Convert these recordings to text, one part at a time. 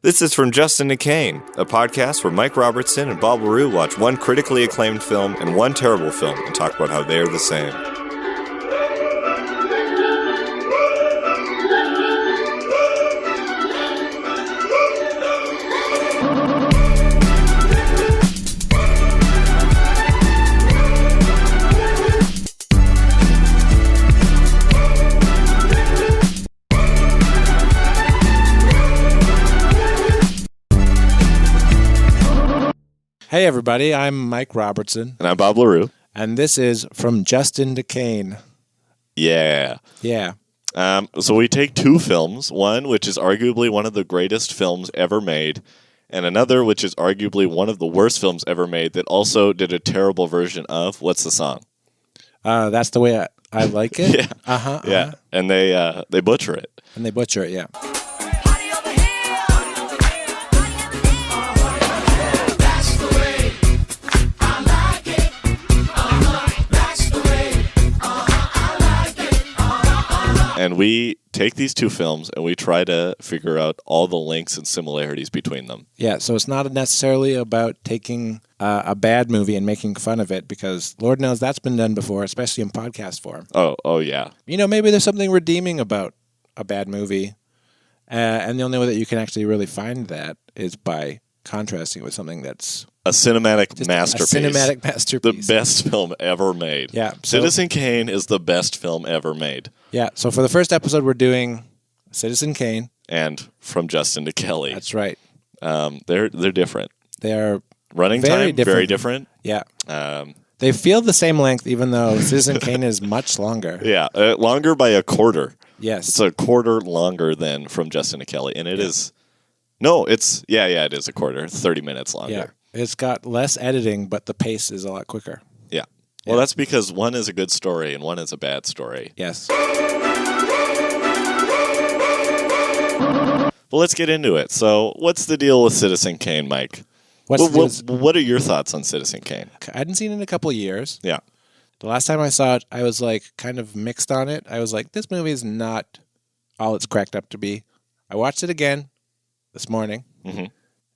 This is from Citizen Kane, a podcast where Mike Robertson and Bob LaRue watch one critically acclaimed film and one terrible film and talk about how they're the same. Hey everybody, I'm Mike Robertson. And I'm Bob LaRue. And this is From Citizen Kane. Yeah. Yeah. So we take two films, one which is arguably one of the greatest films ever made, and another which is arguably one of the worst films ever made that also did a terrible version of, what's the song? That's the way I like it? Yeah. Yeah. And they butcher it. And they butcher it, yeah. And we take these two films and we try to figure out all the links and similarities between them. Yeah, so it's not necessarily about taking a bad movie and making fun of it, because Lord knows that's been done before, especially in podcast form. Oh yeah. You know, maybe there's something redeeming about a bad movie, and the only way that you can actually really find that is by contrasting it with something that's a cinematic masterpiece. A cinematic masterpiece. The best film ever made. Yeah. Citizen Kane is the best film ever made. Yeah. So for the first episode, we're doing Citizen Kane. And From Justin to Kelly. That's right. They're different. They are running very time, different. very different. Yeah. They feel the same length, even though Citizen Kane is much longer. Yeah. Longer by a quarter. Yes. It's a quarter longer than From Justin to Kelly. And it is... No, it is a quarter. 30 minutes longer. Yeah. It's got less editing, but the pace is a lot quicker. Yeah. Well, that's because one is a good story and one is a bad story. Yes. Well, let's get into it. So, what's the deal with Citizen Kane, Mike? What are your thoughts on Citizen Kane? I hadn't seen it in a couple of years. Yeah. The last time I saw it, I was like kind of mixed on it. I was like, this movie is not all it's cracked up to be. I watched it again this morning,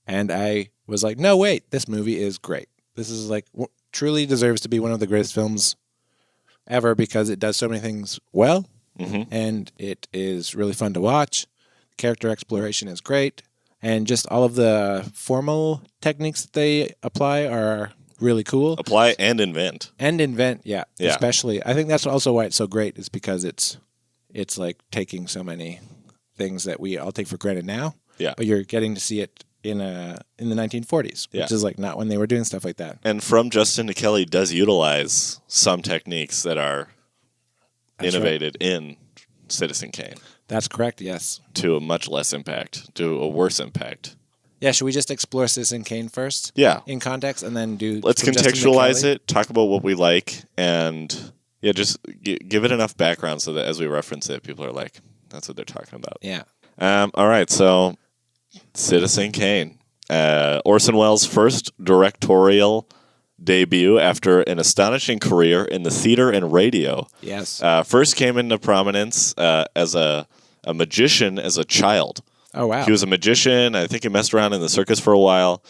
and I was like, no, wait, this movie is great. This is like truly deserves to be one of the greatest films ever, because it does so many things well, and it is really fun to watch. Character exploration is great, and just all of the formal techniques that they apply are really cool. Apply and invent. Yeah. Especially. I think that's also why it's so great, is because it's like taking so many things that we all take for granted now. Yeah. But you're getting to see it in the 1940s, which is like not when they were doing stuff like that. And From Justin to Kelly does utilize some techniques that are innovated in Citizen Kane. That's correct, yes. To a much less impact, to a worse impact. Yeah, should we just explore Citizen Kane first? Yeah. In context, and then do... Let's contextualize it, talk about what we like, and just give it enough background so that as we reference it, people are like, that's what they're talking about. Yeah. All right, so... Citizen Kane. Orson Welles' first directorial debut after an astonishing career in the theater and radio. Yes. First came into prominence as a magician as a child. Oh, wow. He was a magician. I think he messed around in the circus for a while.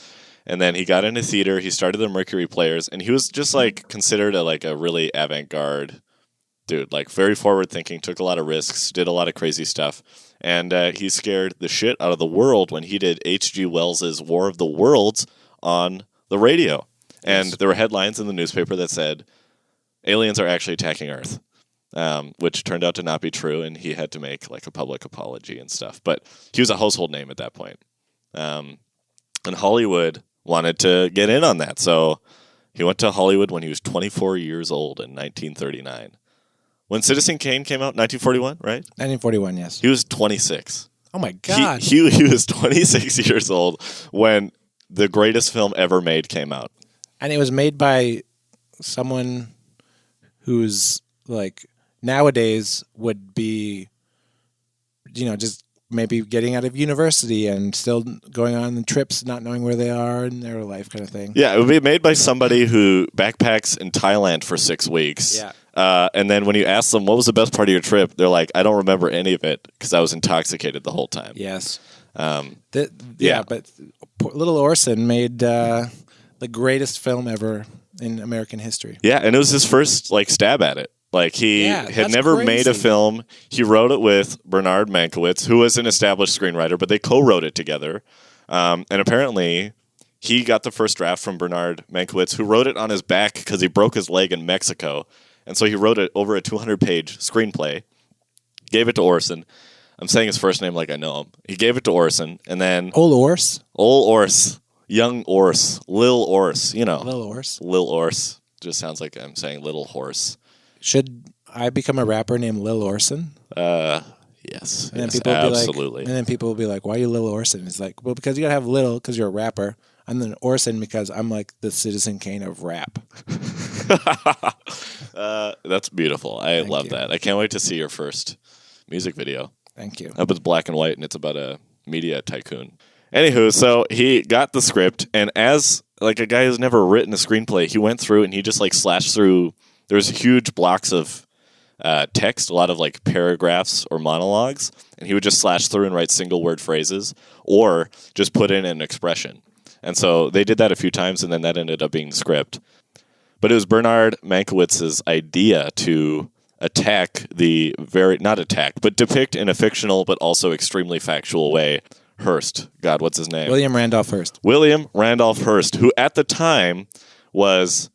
And then he got into theater. He started the Mercury Players. And he was just like considered a really avant-garde dude. Like very forward-thinking, took a lot of risks, did a lot of crazy stuff. And he scared the shit out of the world when he did H.G. Wells's War of the Worlds on the radio. And there were headlines in the newspaper that said, aliens are actually attacking Earth, which turned out to not be true, and he had to make like a public apology and stuff. But he was a household name at that point. And Hollywood wanted to get in on that. So he went to Hollywood when he was 24 years old in 1939. When Citizen Kane came out, 1941, right? 1941, yes. He was 26. Oh, my God. He was 26 years old when the greatest film ever made came out. And it was made by someone who's, like, nowadays would be, just maybe getting out of university and still going on trips, not knowing where they are in their life kind of thing. Yeah, it would be made by somebody who backpacks in Thailand for 6 weeks. Yeah. And then when you ask them, what was the best part of your trip? They're like, I don't remember any of it because I was intoxicated the whole time. Yes. Yeah, but Little Orson made the greatest film ever in American history. Yeah, and it was his first like stab at it. Like he had never made a film. He wrote it with Bernard Mankiewicz, who was an established screenwriter, but they co-wrote it together. And apparently, he got the first draft from Bernard Mankiewicz, who wrote it on his back because he broke his leg in Mexico. And so he wrote it over a 200-page screenplay, gave it to Orson. I'm saying his first name like I know him. He gave it to Orson, and then... Old Ors? Young Ors. Lil Ors, you know. Lil Ors? Lil Ors. Just sounds like I'm saying little horse. Should I become a rapper named Lil Orson? Yes. And then yes, people will absolutely. and then people will be like, why are you Lil Orson? It's like, well, because you got to have Lil because you're a rapper. And then Orson because I'm like the Citizen Kane of rap. That's beautiful. I Thank love you. that. I can't wait to see your first music video. Thank you. I hope it's black and white and it's about a media tycoon. Anywho, so he got the script, and as like a guy who's never written a screenplay, he went through and he just like slashed through. There's huge blocks of text, a lot of like paragraphs or monologues, and he would just slash through and write single word phrases or just put in an expression. And so they did that a few times, and then that ended up being the script. But it was Bernard Mankiewicz's idea to depict in a fictional but also extremely factual way Hearst. God, what's his name? William Randolph Hearst. William Randolph Hearst, who at the time was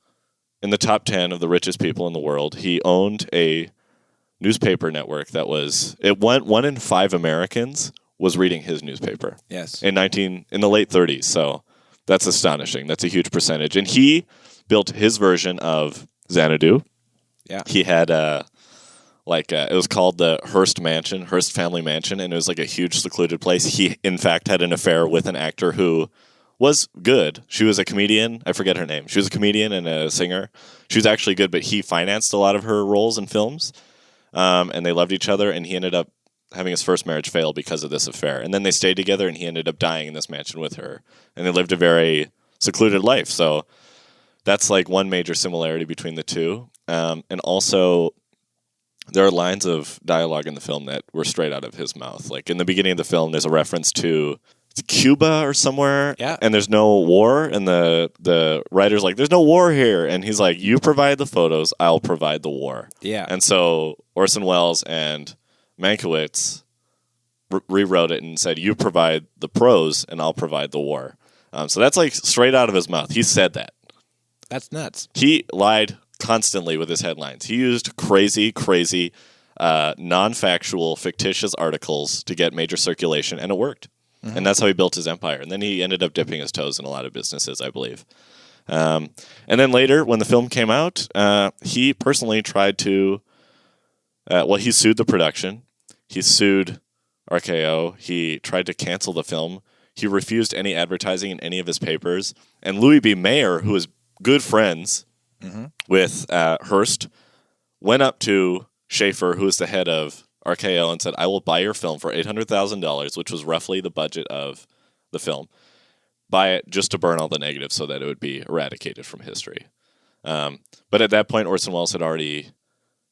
in the top 10 of the richest people in the world. He owned a newspaper network that was, it went 1 in 5 Americans was reading his newspaper. Yes. In the late 30s. So that's astonishing. That's a huge percentage. And he built his version of Xanadu. Yeah. He had it was called the Hearst Mansion, Hearst Family Mansion, and it was like a huge secluded place. He, in fact, had an affair with an actor who was good. She was a comedian. I forget her name. She was a comedian and a singer. She was actually good, but he financed a lot of her roles in films, and they loved each other, and he ended up having his first marriage fail because of this affair. And then they stayed together, and he ended up dying in this mansion with her, and they lived a very secluded life. So that's like one major similarity between the two. And also, there are lines of dialogue in the film that were straight out of his mouth. Like in the beginning of the film, there's a reference to Cuba or somewhere, and there's no war, and the writer's like, there's no war here, and he's like, you provide the photos, I'll provide the war. Yeah. And so Orson Welles and Mankiewicz rewrote it and said, you provide the prose, and I'll provide the war. So that's like straight out of his mouth. He said that. That's nuts. He lied constantly with his headlines. He used crazy, non-factual, fictitious articles to get major circulation, and it worked. Mm-hmm. And that's how he built his empire. And then he ended up dipping his toes in a lot of businesses, I believe. And then later, when the film came out, he personally tried to... he sued the production. He sued RKO. He tried to cancel the film. He refused any advertising in any of his papers. And Louis B. Mayer, who was good friends with Hearst, went up to Schaefer, who was the head of RKO, and said, I will buy your film for $800,000, which was roughly the budget of the film. Buy it just to burn all the negatives so that it would be eradicated from history. But at that point, Orson Welles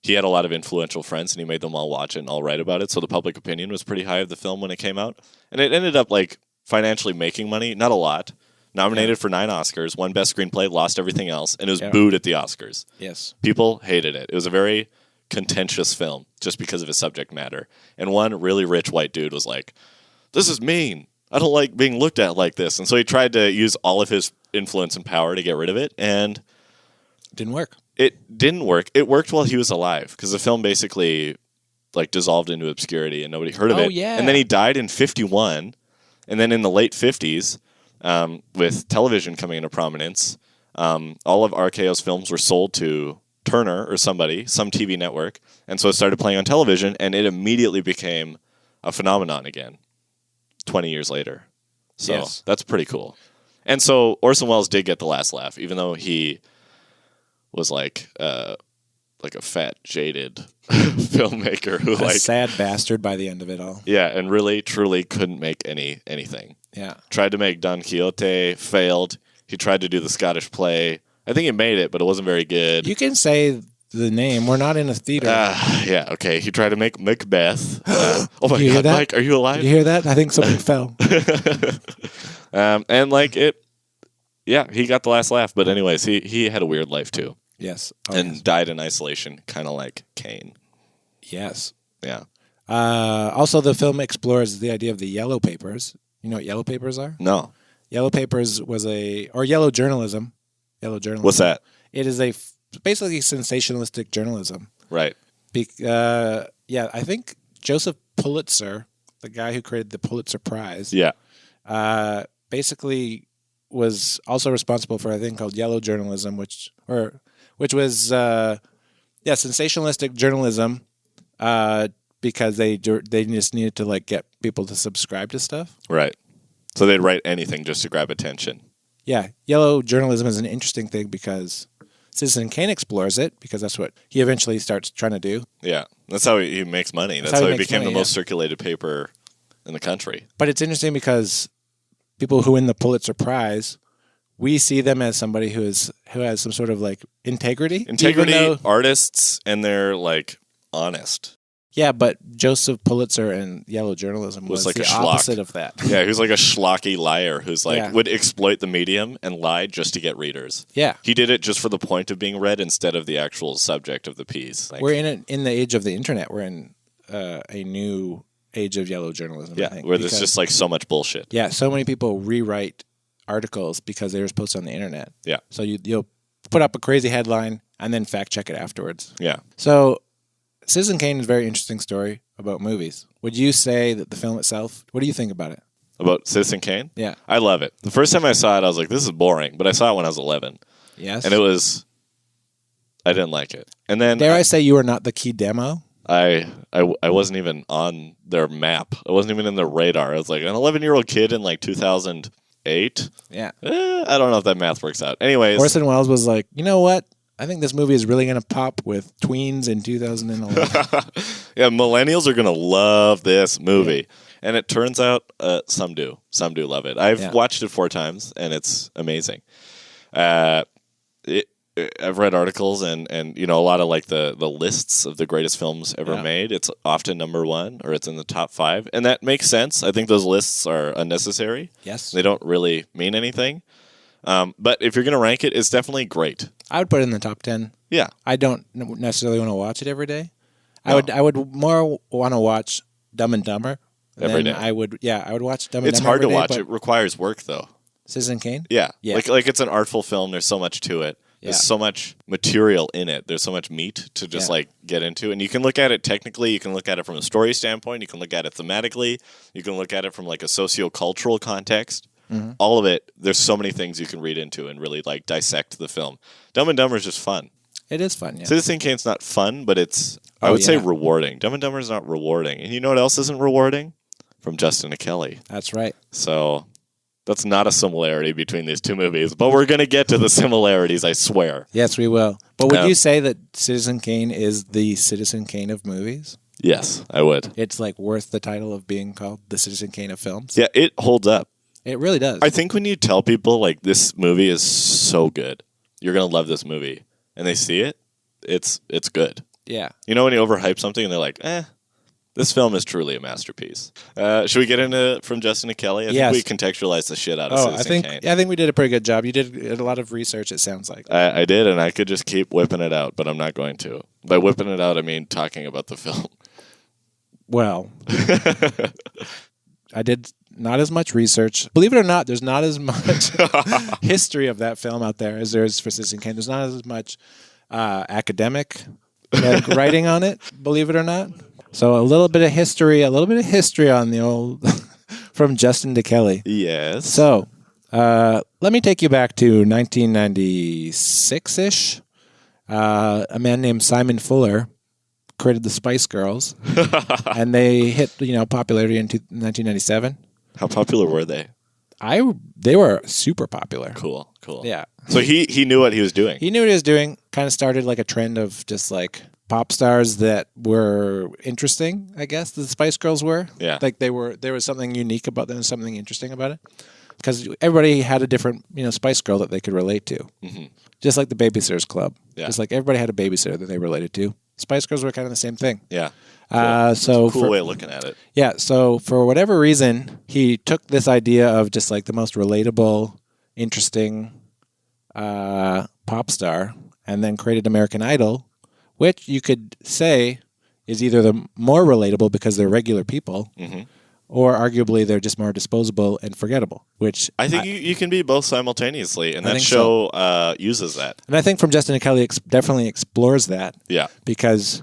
he had a lot of influential friends, and he made them all watch it and all write about it, so the public opinion was pretty high of the film when it came out. And it ended up like financially making money, not a lot. Nominated for 9 Oscars, won Best Screenplay, lost everything else, and it was booed at the Oscars. Yes. People hated it. It was a very contentious film just because of its subject matter. And one really rich white dude was like, this is mean. I don't like being looked at like this. And so he tried to use all of his influence and power to get rid of it, and didn't work. It didn't work. It worked while he was alive, because the film basically like dissolved into obscurity and nobody heard of it. Yeah. And then he died in 1951, and then in the late 1950s, with television coming into prominence, all of RKO's films were sold to Turner or some TV network, and so it started playing on television, and it immediately became a phenomenon again 20 years later. So that's pretty cool. And so Orson Welles did get the last laugh, even though he was like a fat, jaded filmmaker who a sad bastard by the end of it all. Yeah, and really, truly couldn't make anything. Yeah. Tried to make Don Quixote, failed. He tried to do the Scottish play. I think he made it, but it wasn't very good. You can say the name. We're not in a theater. Yeah, okay. He tried to make Macbeth. Oh my You hear God, that? Mike, are you alive? Did you hear that? I think something fell. And like it, yeah, he got the last laugh. But anyways, he had a weird life too, Yes. and died in isolation, kind of like Kane. Yes. Yeah. Also, the film explores the idea of the yellow papers. You know what yellow papers are? No. Yellow papers was yellow journalism. Yellow journalism. What's that? It is basically sensationalistic journalism. Right. I think Joseph Pulitzer, the guy who created the Pulitzer Prize, Yeah. basically was also responsible for a thing called yellow journalism, which was sensationalistic journalism, because they just needed to like get people to subscribe to stuff. Right. So they'd write anything just to grab attention. Yeah, yellow journalism is an interesting thing because Citizen Kane explores it, because that's what he eventually starts trying to do. Yeah. That's how he makes money. That's how he became the most circulated paper in the country. But it's interesting because people who win the Pulitzer Prize, we see them as somebody who has some sort of like integrity. Artists, and they're like honest. Yeah, but Joseph Pulitzer and yellow journalism was like the a schlock. opposite of that. Yeah, he was like a schlocky liar who's like Yeah. would exploit the medium and lie just to get readers. Yeah. He did it just for the point of being read instead of the actual subject of the piece. Like, We're in the age of the internet. We're in a new age of yellow journalism. yeah, I think, where there's just like so much bullshit. Yeah, so many people rewrite articles because they were posted on the internet. Yeah. So you'll put up a crazy headline and then fact check it afterwards. Yeah. So Citizen Kane is a very interesting story about movies. Would you say that the film itself, what do you think about it? About Citizen Kane? Yeah. I love it. The first time I saw it, I was like, this is boring. But I saw it when I was 11. Yes. And I didn't like it. And then Dare I say you were not the key demo? I wasn't even on their map. I wasn't even in their radar. I was like an 11-year-old kid in like 2008. Yeah. I don't know if that math works out. Anyways. Orson Welles was like, you know what? I think this movie is really going to pop with tweens in 2011. Yeah, millennials are going to love this movie. Yeah. And it turns out some do. Some do love it. I've watched it 4 times, and it's amazing. I've read articles and a lot of like the lists of the greatest films ever made. It's often number 1 or it's in the top 5. And that makes sense. I think those lists are unnecessary. Yes. They don't really mean anything. But if you're going to rank it, it's definitely great. I would put it in the top 10. Yeah. I don't necessarily want to watch it every day. No. I would more want to watch Dumb and Dumber. Every day. I would watch Dumb and Dumber. It's hard to watch. It requires work, though. Citizen Kane? Yeah. Like it's an artful film. There's so much to it. There's so much material in it. There's so much meat to just like get into. And you can look at it technically. You can look at it from a story standpoint. You can look at it thematically. You can look at it from like a socio-cultural context. Mm-hmm. All of it, there's so many things you can read into and really like dissect the film. Dumb and Dumber is just fun. It is fun, yeah. Citizen Kane's not fun, but it's, I would say, rewarding. Dumb and Dumber is not rewarding. And you know what else isn't rewarding? From Justin Kelly. That's right. So that's not a similarity between these two movies, but we're going to get to the similarities, I swear. Yes, we will. But would you say that Citizen Kane is the Citizen Kane of movies? Yes, I would. It's like worth the title of being called the Citizen Kane of films? Yeah, it holds up. It really does. I think when you tell people, like, this movie is so good, you're going to love this movie, and they see it, it's good. Yeah. You know when you overhype something and they're like, this film is truly a masterpiece. Should we get into from Justin to Kelly? I think we contextualized the shit out of Citizen Kane. I think we did a pretty good job. You did a lot of research, it sounds like. I did, and I could just keep whipping it out, but I'm not going to. By whipping it out, I mean talking about the film. Well, I did not as much research. Believe it or not, there's not as much history of that film out there as there is for Citizen Kane. There's not as much academic writing on it, believe it or not. So a little bit of history on the old from Justin to Kelly. Yes. So let me take you back to 1996-ish. A man named Simon Fuller created the Spice Girls, and they hit popularity in 1997. How popular were they? They were super popular. Cool. Yeah. So he knew what he was doing. He knew what he was doing. Kind of started like a trend of just like pop stars that were interesting, I guess the Spice Girls were. Yeah. Like there was something unique about them, something interesting about it. because everybody had a different, Spice Girl that they could relate to. Mm-hmm. Just like the Babysitters Club. Yeah. Just like everybody had a babysitter that they related to. Spice Girls were kind of the same thing. Yeah. Cool. So cool way of looking at it. Yeah. So for whatever reason, he took this idea of just like the most relatable, interesting pop star, and then created American Idol, which you could say is either the more relatable because they're regular people, or arguably they're just more disposable and forgettable. Which I think you can be both simultaneously, and I that think show uses that. And I think from Justin and Kelly definitely explores that. Yeah. Because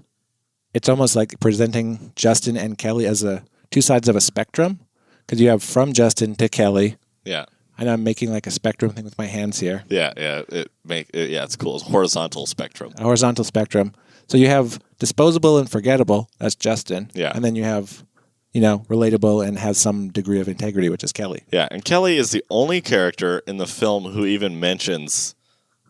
it's almost like presenting Justin and Kelly as two sides of a spectrum. Because you have from Justin to Kelly. Yeah. And I'm making like a spectrum thing with my hands here. Yeah, yeah. It's cool. It's a horizontal spectrum. A horizontal spectrum. So you have disposable and forgettable. That's Justin. Yeah. And then you have, relatable and has some degree of integrity, which is Kelly. Yeah, and Kelly is the only character in the film who even mentions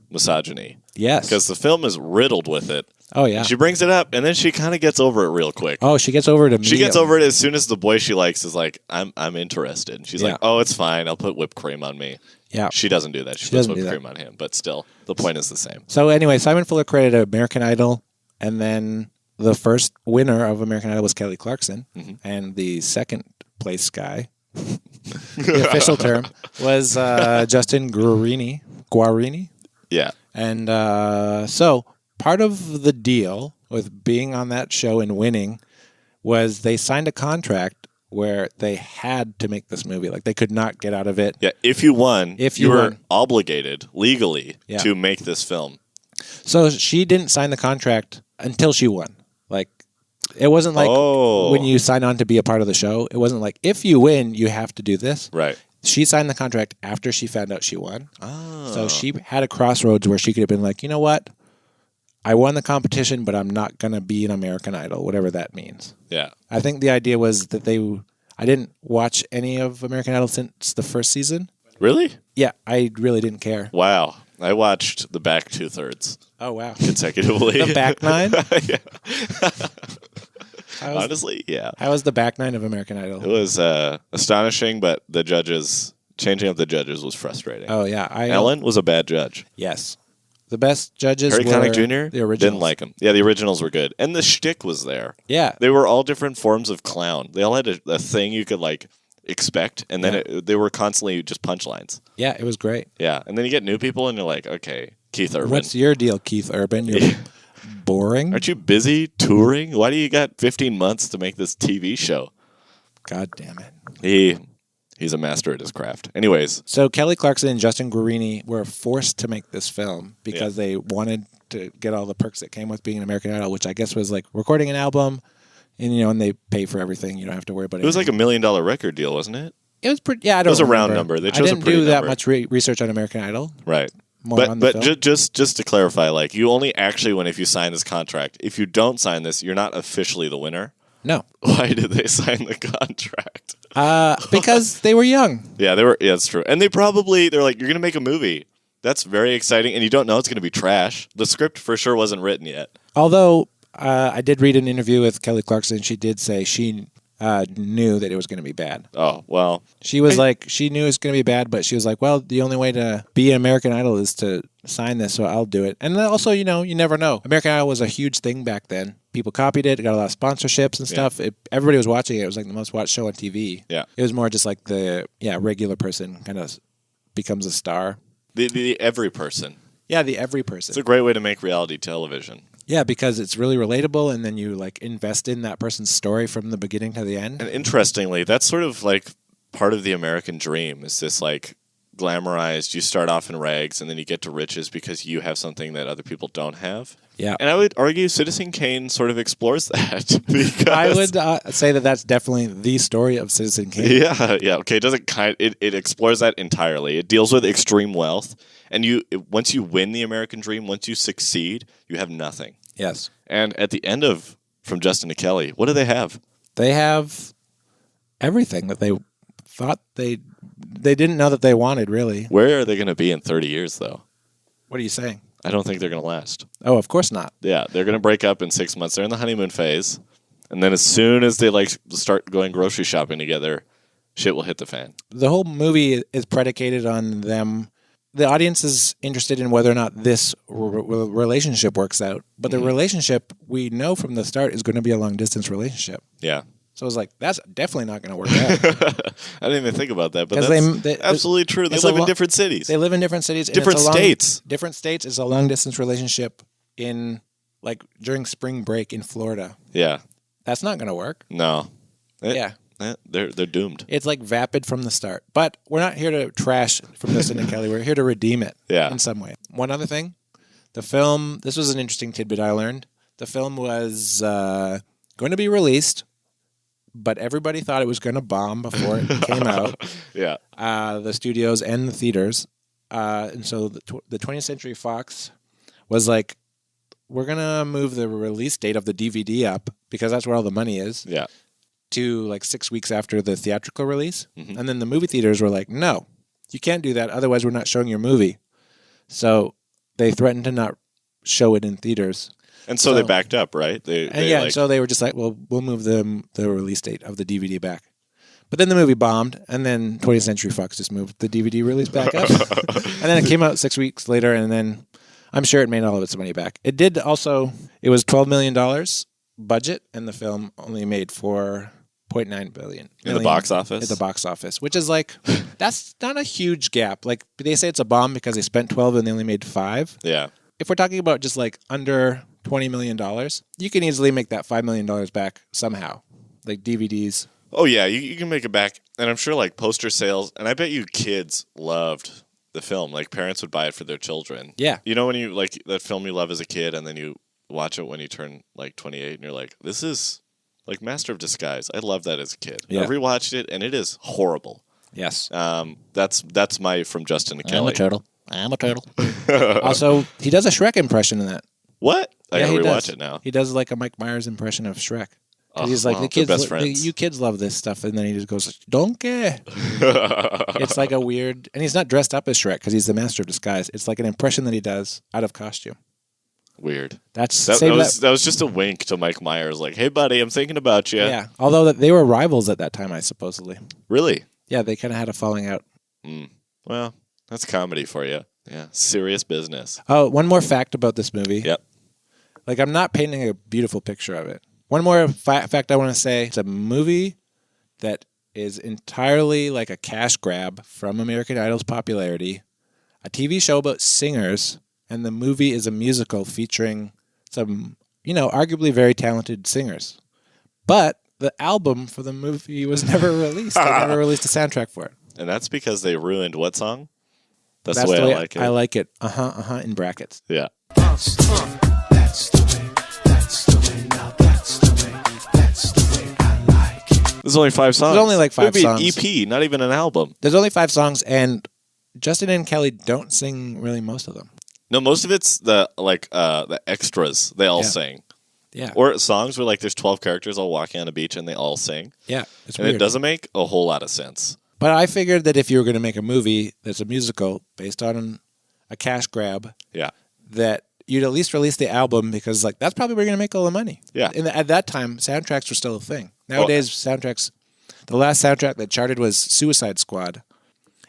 misogyny. Yes. Because the film is riddled with it. Oh, yeah. She brings it up, and then she kind of gets over it real quick. Oh, she gets over it immediately. She gets over it as soon as the boy she likes is like, I'm interested. And she's like, oh, it's fine. I'll put whipped cream on me. Yeah. She doesn't do that. She puts whipped cream on him. But still, the point is the same. So anyway, Simon Fuller created American Idol, and then the first winner of American Idol was Kelly Clarkson, and the second place guy, the official term, was Justin Guarini. Yeah. And so part of the deal with being on that show and winning was they signed a contract where they had to make this movie. Like, they could not get out of it. Yeah, if you won, you were won. obligated legally to make this film. So she didn't sign the contract until she won. Like, it wasn't like when you sign on to be a part of the show. It wasn't like, if you win, you have to do this. Right. She signed the contract after she found out she won. Oh. So she had a crossroads where she could have been like, you know what? I won the competition, but I'm not going to be an American Idol, whatever that means. Yeah. I think the idea was that I didn't watch any of American Idol since the first season. Really? Yeah, I really didn't care. Wow. I watched the back 2/3. Oh, wow. Consecutively. The back nine? Yeah. Honestly, yeah. How was the back nine of American Idol? It was astonishing, but changing up the judges was frustrating. Oh, yeah. Ellen was a bad judge. Yes. The best judges Harry were Connick Jr. the originals. Didn't like him. Yeah, the originals were good. And the shtick was there. Yeah. They were all different forms of clown. They all had a thing you could, expect, and then they were constantly just punchlines. Yeah, it was great. Yeah, and then you get new people, and you're like, okay, Keith Urban. What's your deal, Keith Urban? You're boring? Aren't you busy touring? Why do you got 15 months to make this TV show? God damn it. He's a master at his craft. Anyways. So Kelly Clarkson and Justin Guarini were forced to make this film because they wanted to get all the perks that came with being an American Idol, which I guess was like recording an album, and they pay for everything. You don't have to worry about it. It was like $1 million record deal, wasn't it? It was pretty. Yeah, I don't. It was a round remember. number. They chose I didn't a pretty do that number. much research on American Idol. Right. But just to clarify, you only actually win if you sign this contract. If you don't sign this, you're not officially the winner. No. Why did they sign the contract? Because they were young. Yeah, they were. Yeah, that's true. And they're like, you're going to make a movie. That's very exciting, and you don't know it's going to be trash. The script for sure wasn't written yet. Although I did read an interview with Kelly Clarkson. She did say she knew that it was going to be bad. Oh, well. She was she knew it was going to be bad, but she was like, well, the only way to be an American Idol is to sign this, so I'll do it. And then also, you never know. American Idol was a huge thing back then. People copied it. It got a lot of sponsorships and stuff. Everybody was watching it. It was like the most watched show on TV. Yeah. It was more just like the regular person kind of becomes a star. The every person. Yeah, the every person. It's a great way to make reality television. Yeah, because it's really relatable, and then you invest in that person's story from the beginning to the end. And interestingly, that's sort of part of the American dream is this glamorized, you start off in rags and then you get to riches because you have something that other people don't have. Yeah. And I would argue Citizen Kane sort of explores that. Because I would say that that's definitely the story of Citizen Kane. Yeah. Okay, it explores that entirely. It deals with extreme wealth, and once you win the American dream, once you succeed, you have nothing. Yes. And at the end of From Justin to Kelly, what do they have? They have everything that they thought they didn't know that they wanted, really. Where are they going to be in 30 years, though? What are you saying? I don't think they're going to last. Oh, of course not. Yeah, they're going to break up in 6 months. They're in the honeymoon phase. And then as soon as they start going grocery shopping together, shit will hit the fan. The whole movie is predicated on them. The audience is interested in whether or not this relationship works out. But the relationship, we know from the start, is going to be a long-distance relationship. Yeah. So I was like, that's definitely not going to work out. I didn't even think about that, but that's absolutely true. They live in different cities. They live in different cities. Different states. Different states. It's a long-distance relationship during spring break in Florida. Yeah. That's not going to work. No. Yeah. They're doomed. It's like vapid from the start. But we're not here to trash from Citizen Kane. We're here to redeem it in some way. One other thing. The film, this was an interesting tidbit I learned. The film was going to be released, but everybody thought it was going to bomb before it came out. Yeah. The studios and the theaters. And so the 20th Century Fox was like, we're going to move the release date of the DVD up because that's where all the money is. Yeah. To like 6 weeks after the theatrical release. Mm-hmm. And then the movie theaters were like, no, you can't do that. Otherwise, we're not showing your movie. So they threatened to not show it in theaters. And so they backed up, right? So they were just like, well, we'll move the release date of the DVD back. But then the movie bombed, and then 20th Century Fox just moved the DVD release back up. And then it came out 6 weeks later, and then I'm sure it made all of its money back. It did also, it was $12 million budget, and the film only made $4.9 billion. In the box office? At the box office, which is like, that's not a huge gap. Like, they say it's a bomb because they spent 12 and they only made 5. Yeah. If we're talking about just like under $20 million, you can easily make that $5 million back somehow. Like DVDs. Oh, yeah, you can make it back. And I'm sure like poster sales, and I bet you kids loved the film. Like parents would buy it for their children. Yeah. You know when you like that film you love as a kid and then you watch it when you turn like 28 and you're like, this is like Master of Disguise. I loved that as a kid. Yeah. I rewatched it and it is horrible. Yes. That's my from Justin to Kelly. I'm a turtle. Also, he does a Shrek impression in that. What? I gotta rewatch does. it now. He does like a Mike Myers impression of Shrek. Oh, he's like, wow, the kids, best friends. You kids love this stuff, and then he just goes, "Donkey." It's like a weird, and he's not dressed up as Shrek because he's the master of disguise. It's like an impression that he does out of costume. Weird. That was just a wink to Mike Myers, like, "Hey, buddy, I'm thinking about you." Yeah. Although they were rivals at that time, I supposedly. Really? Yeah, they kind of had a falling out. Well, that's comedy for you. Yeah, serious business. Oh, one more fact about this movie. Yep. Like, I'm not painting a beautiful picture of it. One more fact I want to say. It's a movie that is entirely like a cash grab from American Idol's popularity, a TV show about singers, and the movie is a musical featuring some, arguably very talented singers. But the album for the movie was never released. They never released a soundtrack for it. And that's because they ruined what song? That's the way I like it. I like it. In brackets. Yeah. That's the way. That's the way. Now that's the way. That's the way I like it. There's only 5 songs. There's only like 5 It would be songs. an EP, not even an album. There's only 5 songs, and Justin and Kelly don't sing really most of them. No, most of it's the extras. They all sing. Yeah. Or songs where like there's 12 characters all walking on a beach and they all sing. Yeah. It's and weird. it doesn't make a whole lot of sense. But I figured that if you were going to make a movie that's a musical based on a cash grab, that you'd at least release the album because like that's probably where you're going to make all the money. Yeah. And at that time, soundtracks were still a thing. Nowadays, soundtracks, the last soundtrack that charted was Suicide Squad.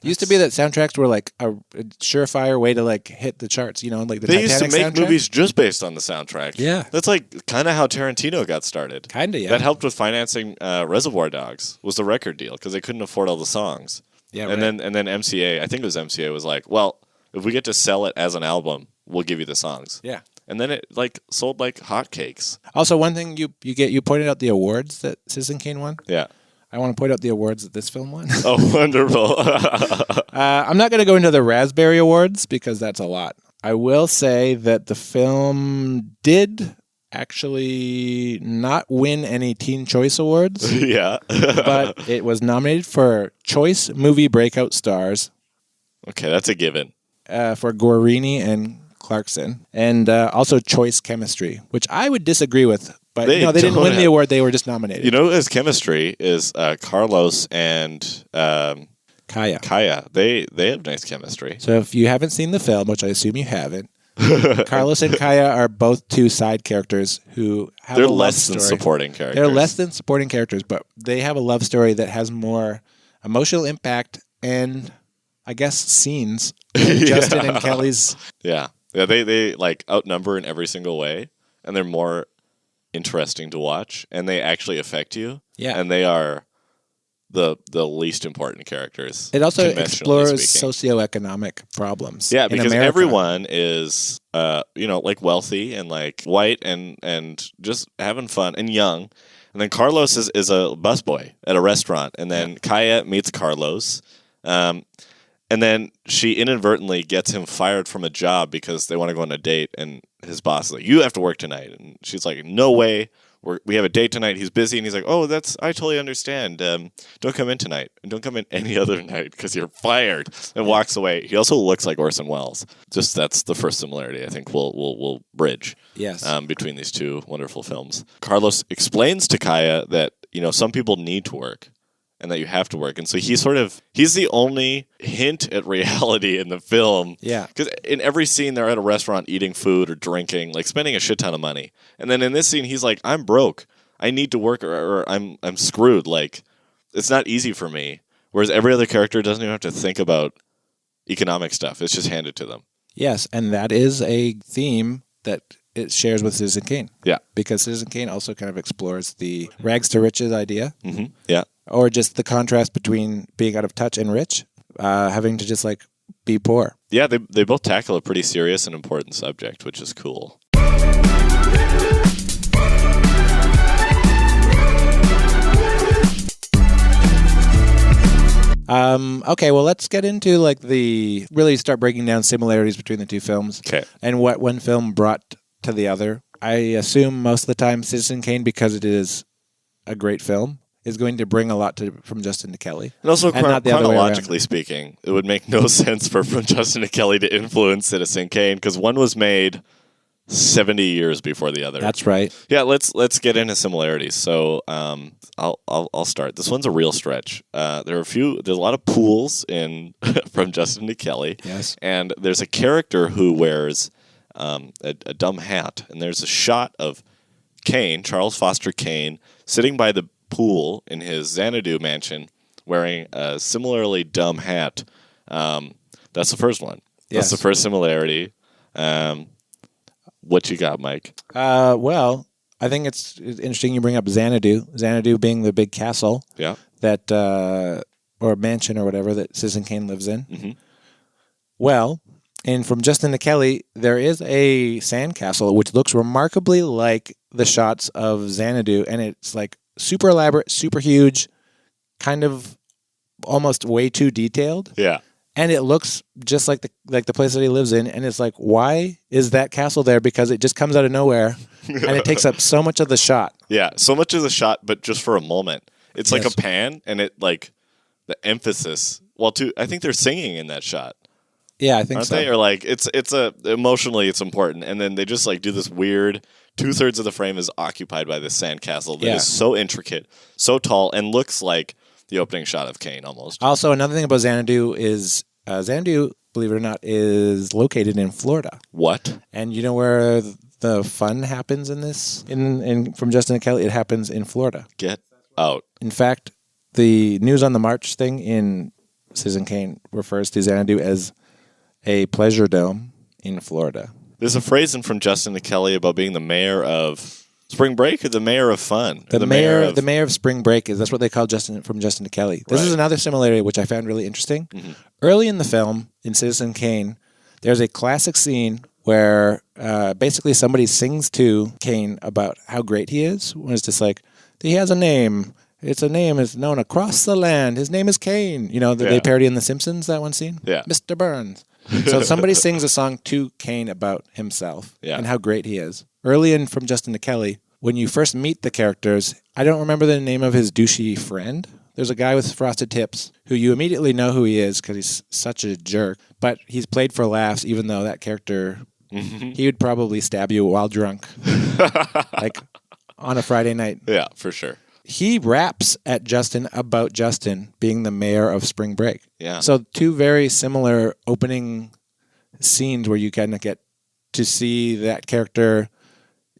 It used to be that soundtracks were like a surefire way to like hit the charts, like the They Titanic used to make soundtrack. movies just based on the soundtrack. Yeah. That's like kind of how Tarantino got started. Kind of, yeah. That helped with financing Reservoir Dogs was the record deal because they couldn't afford all the songs. Yeah, and right. then MCA, I think it was MCA, was like, well, if we get to sell it as an album, we'll give you the songs. Yeah. And then it like sold like hotcakes. Also, one thing you pointed out the awards that Citizen Kane won. Yeah. I want to point out the awards that this film won. Oh, wonderful. I'm not going to go into the Raspberry Awards because that's a lot. I will say that the film did actually not win any Teen Choice Awards. Yeah. But it was nominated for Choice Movie Breakout Stars. Okay, that's a given. For Guarini and Clarkson. And also Choice Chemistry, which I would disagree with. But they didn't win the award. They were just nominated. His chemistry is Carlos and Kaya. Kaya. They have nice chemistry. So if you haven't seen the film, which I assume you haven't, Carlos and Kaya are both 2 side characters who have They're a love less story. than supporting characters. They're less than supporting characters, but they have a love story that has more emotional impact and I guess scenes in Justin and Kelly's. Yeah. Yeah, they like outnumber in every single way, and they're more interesting to watch, and they actually affect you. Yeah. And they are the least important characters. It also conventionally explores speaking. socioeconomic problems. Yeah, in because America. everyone is, like wealthy and like white and just having fun and young. And then Carlos is a busboy at a restaurant, and then Kaya meets Carlos, and then she inadvertently gets him fired from a job because they want to go on a date, and his boss is like, "You have to work tonight," and she's like, "No way. We have a date tonight." He's busy, and he's like, "Oh, I totally understand. Don't come in tonight, and don't come in any other night because you're fired." And walks away. He also looks like Orson Welles. Just that's the first similarity I think we'll bridge. Yes. Between these two wonderful films. Carlos explains to Kaya that some people need to work, and that you have to work, and so he's the only hint at reality in the film. Yeah. Because in every scene, they're at a restaurant eating food or drinking, like spending a shit ton of money. And then in this scene, he's like, "I'm broke. I need to work, or I'm screwed. Like, it's not easy for me." Whereas every other character doesn't even have to think about economic stuff. It's just handed to them. Yes, and that is a theme that it shares with Citizen Kane. Yeah. Because Citizen Kane also kind of explores the rags to riches idea, Mm-hmm. Yeah. or just the contrast between being out of touch and rich, having to just like be poor. Yeah, they both tackle a pretty serious and important subject, which is cool. Okay, well, let's get into like really start breaking down similarities between the two films. Okay. And what one film brought to the other. I assume most of the time Citizen Kane, because it is a great film, is going to bring a lot from Justin to Kelly. And also, not the other way chronologically speaking, it would make no sense for From Justin to Kelly to influence Citizen Kane, because one was made 70 years before the other. That's right. Yeah, let's get into similarities. So I'll start. This one's a real stretch. There's a lot of pools in From Justin to Kelly. Yes. And there's a character who wears a dumb hat, and there's a shot of Kane, Charles Foster Kane, sitting by the pool in his Xanadu mansion wearing a similarly dumb hat. That's the first one. Yes. That's the first similarity. What you got, Mike? Well, I think it's interesting you bring up Xanadu. Xanadu being the big castle Yeah. that, or mansion or whatever that Citizen Kane lives in. Mhm. Well, and From Justin to Kelly, there is a sandcastle which looks remarkably like the shots of Xanadu, and it's like super elaborate, super huge, kind of almost way too detailed. Yeah. And it looks just like the place that he lives in, and it's like, why is that castle there? Because it just comes out of nowhere, and it takes up so much of the shot. Yeah. So much of the shot, but just for a moment. It's like Yes. a pan, and it like the emphasis. Well, I think they're singing in that shot, Yeah, I think aren't so. they? Or like emotionally, it's important, and then they just like do this weird. 2/3 of the frame is occupied by this sandcastle that is so intricate, so tall, and looks like the opening shot of Kane almost. Also, another thing about Xanadu is Xanadu, believe it or not, is located in Florida. What? And you know where the fun happens in this? In From Justin to Kelly, it happens in Florida. Get out. In fact, the News on the March thing in Citizen Kane refers to Xanadu as a pleasure dome in Florida. There's a phrase in From Justin to Kelly about being the mayor of Spring Break or the mayor of fun. The mayor of Spring Break that's what they call From Justin to Kelly. This is another similarity which I found really interesting. Mm-hmm. Early in the film, in Citizen Kane, there's a classic scene where basically somebody sings to Kane about how great he is. When it's just like, he has a name. It's a name is known across the land. His name is Kane. You know, they parody in The Simpsons, that one scene? Yeah. Mr. Burns. So somebody sings a song to Kane about himself Yeah. and how great he is. Early in From Justin to Kelly, when you first meet the characters, I don't remember the name of his douchey friend. There's a guy with frosted tips who you immediately know who he is because he's such a jerk. But he's played for laughs, even though that character, he would probably stab you while drunk, like on a Friday night. Yeah, for sure. He raps at Justin about Justin being the mayor of Spring Break. Yeah. So two very similar opening scenes where you kind of get to see that character.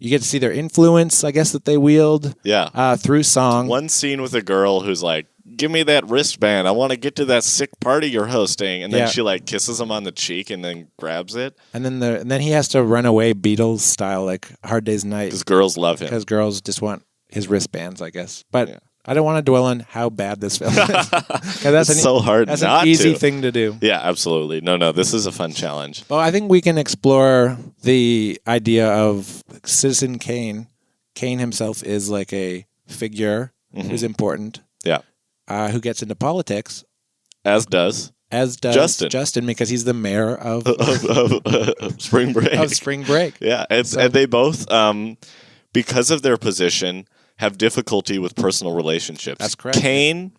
You get to see their influence, I guess, that they wield Yeah. through song. One scene with a girl who's like give me that wristband. I want to get to that sick party you're hosting. And then Yeah. she like kisses him on the cheek and then grabs it. And then he has to run away Beatles style, like Hard Day's Night, Because girls love him. because girls just want his wristbands, I guess. But Yeah. I don't want to dwell on how bad this film is. 'Cause that's It's so hard That's not an easy to. thing to do. Yeah, absolutely. No, this is a fun challenge. Well, I think we can explore the idea of Citizen Kane. Kane himself is like a figure who's important, Yeah. who gets into politics, As does as does Justin. because he's the mayor of of Spring Break. of Spring Break. Yeah, and they both, because of their position, have difficulty with personal relationships. That's correct. Kane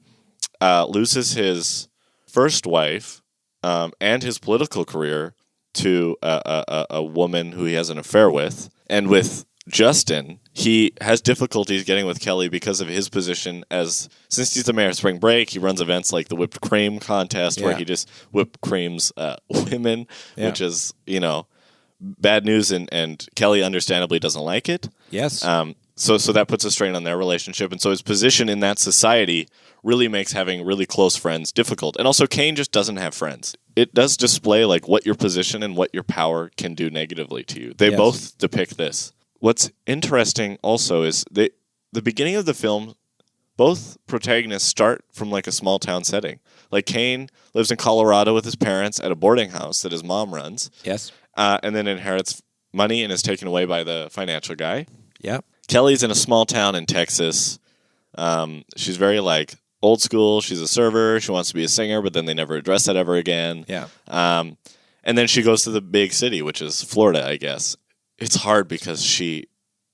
loses his first wife and his political career to a woman who he has an affair with. And with Justin, he has difficulties getting with Kelly because of his position since he's the mayor of Spring Break, he runs events like the whipped cream contest where Yeah. he just whipped creams women, Yeah. which is, bad news, and Kelly understandably doesn't like it. Yes. So that puts a strain on their relationship, and so his position in that society really makes having really close friends difficult. And also, Kane just doesn't have friends. It does display like what your position and what your power can do negatively to you. They Yes. both depict this. What's interesting also is the beginning of the film, both protagonists start from like a small town setting. Like Kane lives in Colorado with his parents at a boarding house that his mom runs, yes. and then inherits money and is taken away by the financial guy. Yep. Kelly's in a small town in Texas. She's very like old school. She's a server. She wants to be a singer, but then they never address that ever again. Yeah. And then she goes to the big city, which is Florida, I guess. It's hard because she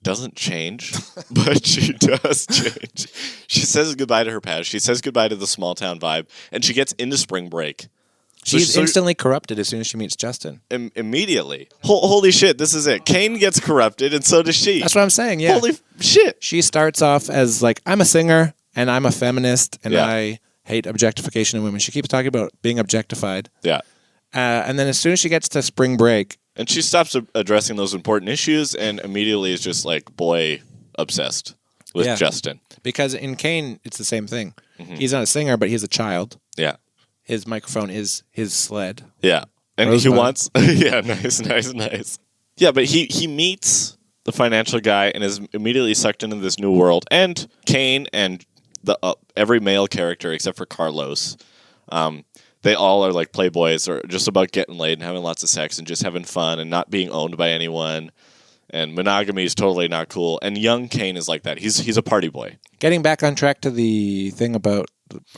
doesn't change, but she does change. She says goodbye to her past. She says goodbye to the small town vibe, and she gets into Spring Break. She's So- instantly corrupted as soon as she meets Justin. Immediately. Holy shit, this is it. Kane gets corrupted, and so does she. That's what I'm saying. Yeah. Holy shit. She starts off as like, I'm a singer and I'm a feminist and Yeah. I hate objectification of women. She keeps talking about being objectified. Yeah. And then as soon as she gets to Spring Break, And she stops addressing those important issues and immediately is just like boy obsessed with Yeah. Justin. because in Kane, it's the same thing. He's not a singer, but he's a child. Yeah. His microphone is his sled. Yeah. And Rosebud. he wants yeah, nice. Yeah, but he meets the financial guy and is immediately sucked into this new world. And Kane and the every male character except for Carlos, they all are like playboys or just about getting laid and having lots of sex and just having fun and not being owned by anyone. And monogamy is totally not cool. And young Kane is like that. He's a party boy. Getting back on track to the thing about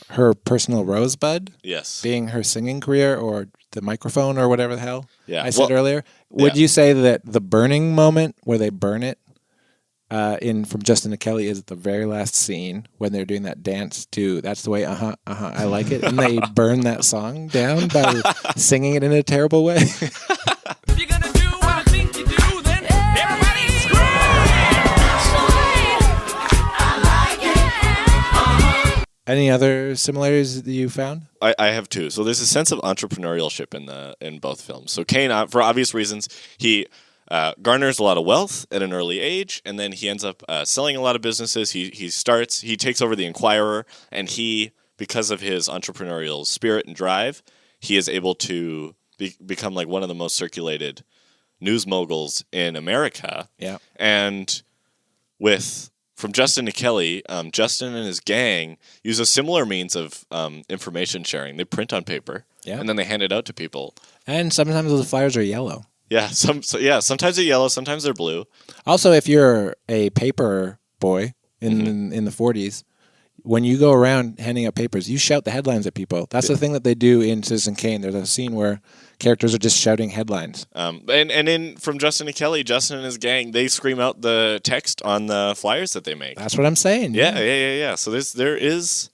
her personal rosebud Yes. being her singing career or the microphone or whatever the hell Yeah. I said Well, earlier. Would yeah. you say that the burning moment where they burn it in From Justin to Kelly is the very last scene when they're doing that dance to That's the Way, I Like It, and they burn that song down by singing it in a terrible way? If you're gonna do what I think you do, then everybody scream! Any other similarities that you found? I have two. So there's a sense of entrepreneurship in both films. So Kane, for obvious reasons, he garners a lot of wealth at an early age, and then he ends up selling a lot of businesses. He takes over the Inquirer, and because of his entrepreneurial spirit and drive, he is able to become like one of the most circulated news moguls in America. Yeah. And From Justin to Kelly, Justin and his gang use a similar means of information sharing. They print on paper, Yeah. and then they hand it out to people. And sometimes those flyers are yellow. Yeah, sometimes they're yellow, sometimes they're blue. Also, if you're a paper boy in the 40s, when you go around handing out papers, you shout the headlines at people. That's the thing that they do in Citizen Kane. There's a scene where characters are just shouting headlines. And in From Justin to Kelly, Justin and his gang, they scream out the text on the flyers that they make. That's what I'm saying. Yeah. So there is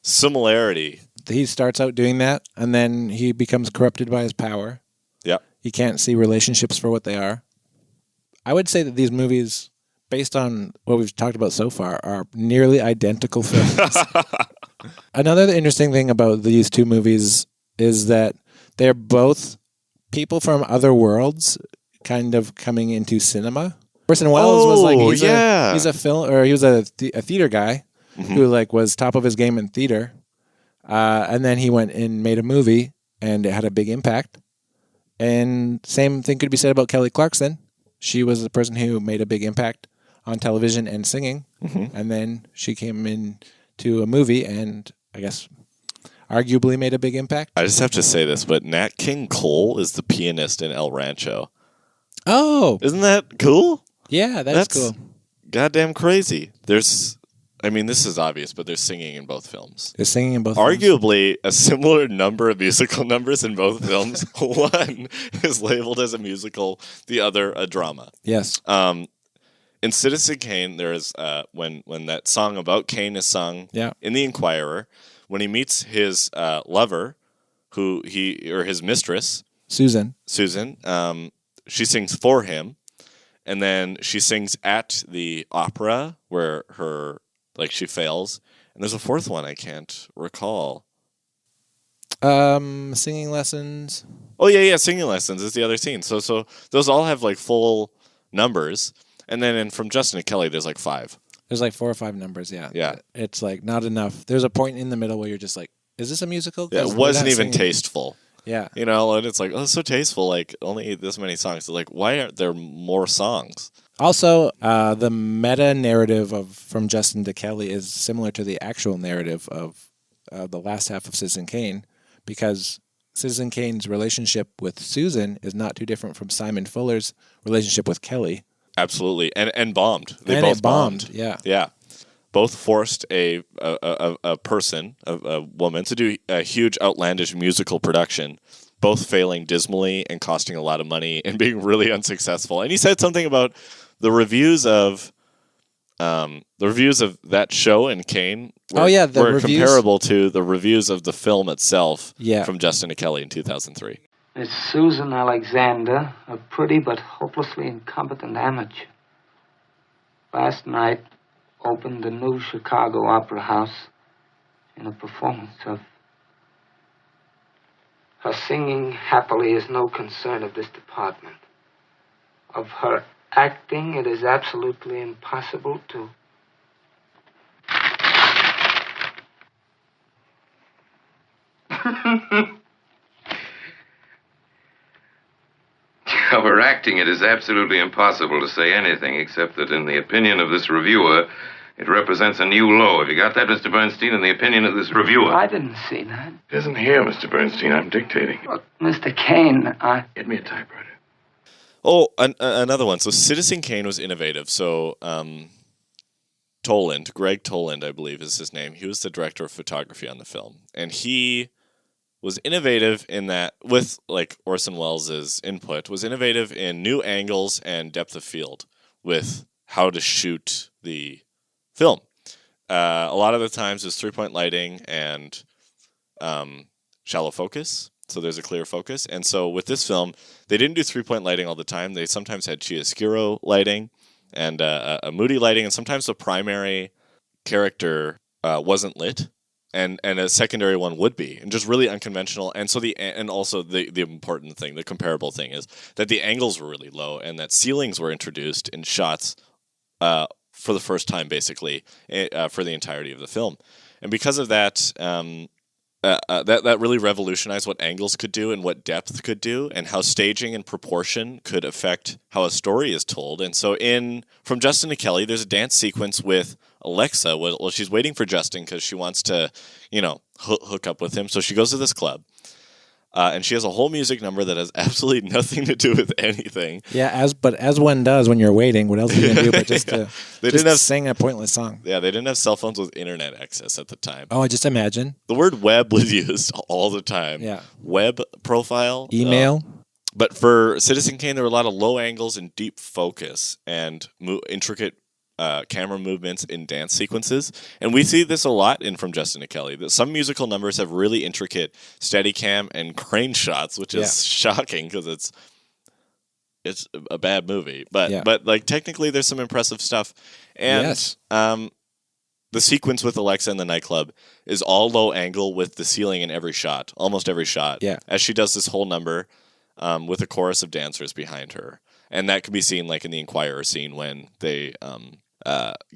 similarity. He starts out doing that, and then he becomes corrupted by his power. Yeah. He can't see relationships for what they are. I would say that these movies, based on what we've talked about so far, are nearly identical films. Another interesting thing about these two movies is that they're both people from other worlds kind of coming into cinema. Orson Welles was like, Oh, yeah. he's a film, or he was a theater guy. who like was top of his game in theater, and then he went and made a movie, and it had a big impact. And same thing could be said about Kelly Clarkson. She was the person who made a big impact on television and singing, and then she came into a movie, and I guess arguably made a big impact. I just have to say this, but Nat King Cole is the pianist in El Rancho. Oh, Isn't that cool? yeah, that's cool. Goddamn crazy. This is obvious, but there's singing in both films. They're singing in both films. Arguably, a similar number of musical numbers in both films. One is labeled as a musical, the other a drama. Yes. In Citizen Kane, there is when that song about Kane is sung in The Inquirer, when he meets his lover, his mistress, Susan, she sings for him, and then she sings at the opera where she fails, and there's a fourth one I can't recall. singing lessons. Oh yeah, singing lessons is the other scene. So those all have like full numbers, and then from Justin to Kelly, there's like 5. There's like 4 or 5 numbers. Yeah. Yeah. It's like not enough. There's a point in the middle where you're just like, is this a musical? Yeah, 'Cause it we're wasn't not even singing. tasteful. Yeah. And it's like, oh, it's so tasteful. Like only this many songs. Like, why aren't there more songs? Also, the meta narrative from Justin to Kelly is similar to the actual narrative of the last half of Citizen Kane, because Citizen Kane's relationship with Susan is not too different from Simon Fuller's relationship with Kelly. Absolutely, and bombed. They And both it bombed. Yeah. Yeah, both forced a person, a woman, to do a huge outlandish musical production. Both failing dismally and costing a lot of money and being really unsuccessful. And he said something about the reviews of that show in Kane were, the were reviews. comparable to the reviews of the film itself Yeah. from Justin to Kelly in 2003. Miss Susan Alexander, a pretty but hopelessly incompetent amateur. Last night opened the new Chicago Opera House in a performance of Her singing happily is no concern of this department. Of her acting, it is absolutely impossible to... Of her acting, it is absolutely impossible to say anything, except that in the opinion of this reviewer, it represents a new low. Have you got that, Mr. Bernstein? In the opinion of this reviewer. I didn't see that. It isn't here, Mr. Bernstein. I'm dictating. Look, Mr. Kane, Get me a typewriter. Oh, another one. So Citizen Kane was innovative. So Greg Toland, I believe is his name. He was the director of photography on the film. And he was innovative in that, with like Orson Welles' input, was innovative in new angles and depth of field with how to shoot the film. A lot of the times it's 3-point lighting and shallow focus. So there's a clear focus. And so with this film, they didn't do 3-point lighting all the time. They sometimes had chiaroscuro lighting and a moody lighting. And sometimes the primary character wasn't lit. And a secondary one would be, and just really unconventional. And so also the important thing, the comparable thing is that the angles were really low and that ceilings were introduced in shots for the first time, basically, for the entirety of the film. And because of that, that really revolutionized what angles could do and what depth could do and how staging and proportion could affect how a story is told. And so from Justin to Kelly, there's a dance sequence with Alexa. Well, she's waiting for Justin because she wants to, hook up with him. So she goes to this club. And she has a whole music number that has absolutely nothing to do with anything. Yeah, as one does when you're waiting. What else are you going to do but just to sing a pointless song? Yeah, they didn't have cell phones with internet access at the time. Oh, I just imagine. The word web was used all the time. Yeah. Web profile. Email. But for Citizen Kane, there were a lot of low angles and deep focus and intricate camera movements in dance sequences. And we see this a lot in From Justin to Kelly. That some musical numbers have really intricate Steadicam and crane shots, which is shocking because it's a bad movie. But like technically there's some impressive stuff. And the sequence with Alexa in the nightclub is all low angle with the ceiling in every shot, almost every shot. Yeah. As she does this whole number with a chorus of dancers behind her. And that can be seen like in the Inquirer scene when they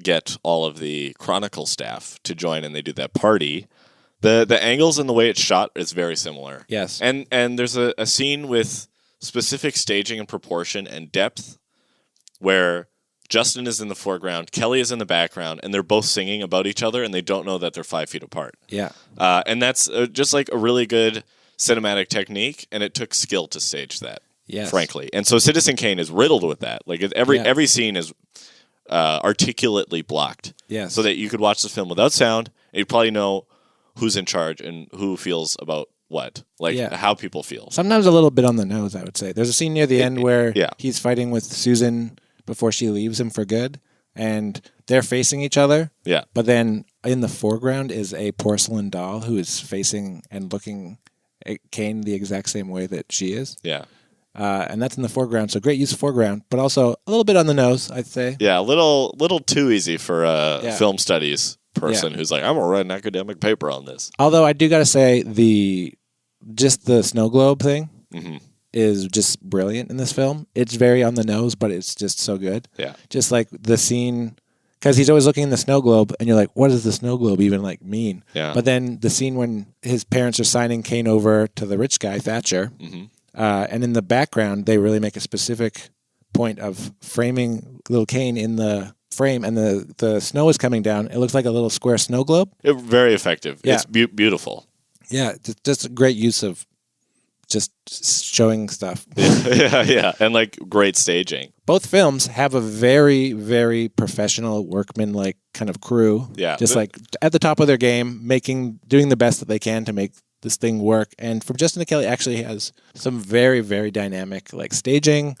get all of the Chronicle staff to join, and they do that party. The angles and the way it's shot is very similar. Yes. And there's a scene with specific staging and proportion and depth where Justin is in the foreground, Kelly is in the background, and they're both singing about each other, and they don't know that they're 5 feet apart. Yeah. And that's just like a really good cinematic technique, and it took skill to stage that, Yes. frankly. And so Citizen Kane is riddled with that. Like every scene is articulately blocked, Yes. so that you could watch the film without sound, and you'd probably know who's in charge and who feels about what, like how people feel. Sometimes a little bit on the nose, I would say. There's a scene near the end where yeah. he's fighting with Susan before she leaves him for good, and they're facing each other. Yeah. But then in the foreground is a porcelain doll who is facing and looking at Kane the exact same way that she is. Yeah. And that's in the foreground, so great use of foreground, but also a little bit on the nose, I'd say. Yeah, a little too easy for a film studies person Yeah. who's like, I'm gonna write an academic paper on this. Although I do got to say the snow globe thing is just brilliant in this film. It's very on the nose, but it's just so good. Yeah. Just like the scene, because he's always looking in the snow globe, and you're like, what does the snow globe even like mean? Yeah. But then the scene when his parents are signing Kane over to the rich guy Thatcher, and in the background they really make a specific point of framing little Kane in the frame, and the snow is coming down. It looks like a little square snow globe. Very effective. Yeah. It's beautiful. Yeah, just a great use of just showing stuff. yeah, and like great staging. Both films have a very, very professional workman-like kind of crew. Yeah. Just like at the top of their game, doing the best that they can to make this thing work. And from Justin Kelly actually has some very, very dynamic like staging.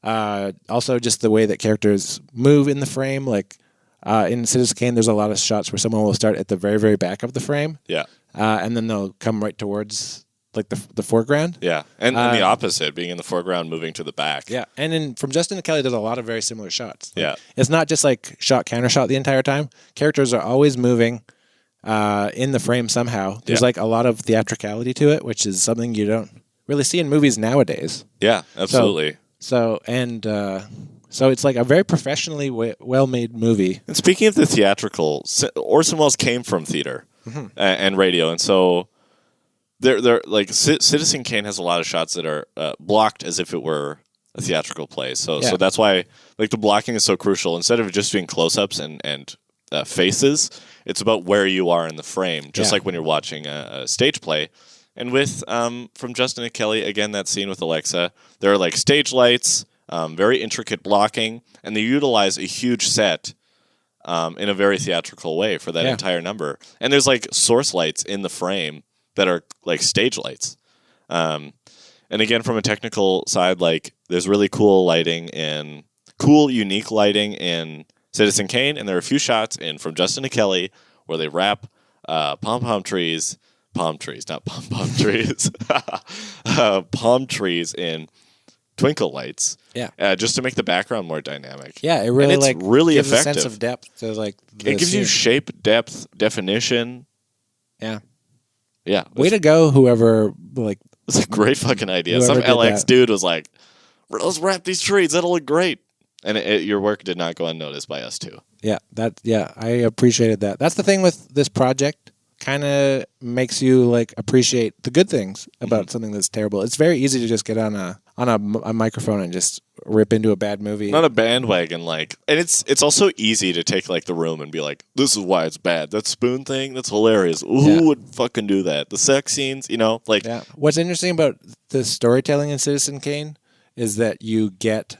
Also just the way that characters move in the frame. Like in Citizen Kane, there's a lot of shots where someone will start at the very, very back of the frame. Yeah. And then they'll come right towards like the foreground. Yeah. And the opposite, being in the foreground, moving to the back. Yeah. And from Justin Kelly, there's a lot of very similar shots. Like, Yeah. It's not just like shot, counter shot the entire time. Characters are always moving in the frame somehow. There's like a lot of theatricality to it, which is something you don't really see in movies nowadays. Yeah, absolutely. So it's like a very professionally well-made movie. And speaking of the theatrical, Orson Welles came from theater and radio, and so they're like Citizen Kane has a lot of shots that are blocked as if it were a theatrical play. So that's why like the blocking is so crucial. Instead of just doing close-ups and faces, it's about where you are in the frame, just like when you're watching a stage play. And with from Justin and Kelly, again, that scene with Alexa, there are like stage lights, very intricate blocking, and they utilize a huge set in a very theatrical way for that entire number. And there's like source lights in the frame that are like stage lights. And again, from a technical side, like there's really cool unique lighting in Citizen Kane, and there are a few shots in From Justin to Kelly where they wrap palm trees in twinkle lights, just to make the background more dynamic. Yeah, it really and it's really gives effective. a sense of depth to like. It gives you shape, depth, definition. Yeah. Way to go, whoever like. It's a great fucking idea. Whoever Some did LX that. dude was like, "Let's wrap these trees. That'll look great." And your work did not go unnoticed by us too. I appreciated that. That's the thing with this project. Kind of makes you like appreciate the good things about something that's terrible. It's very easy to just get on a microphone and just rip into a bad movie. Not a bandwagon, like, and it's also easy to take like The Room and be like, "This is why it's bad." That spoon thing, that's hilarious. Who would fucking do that? The sex scenes, like. Yeah. What's interesting about the storytelling in Citizen Kane is that you get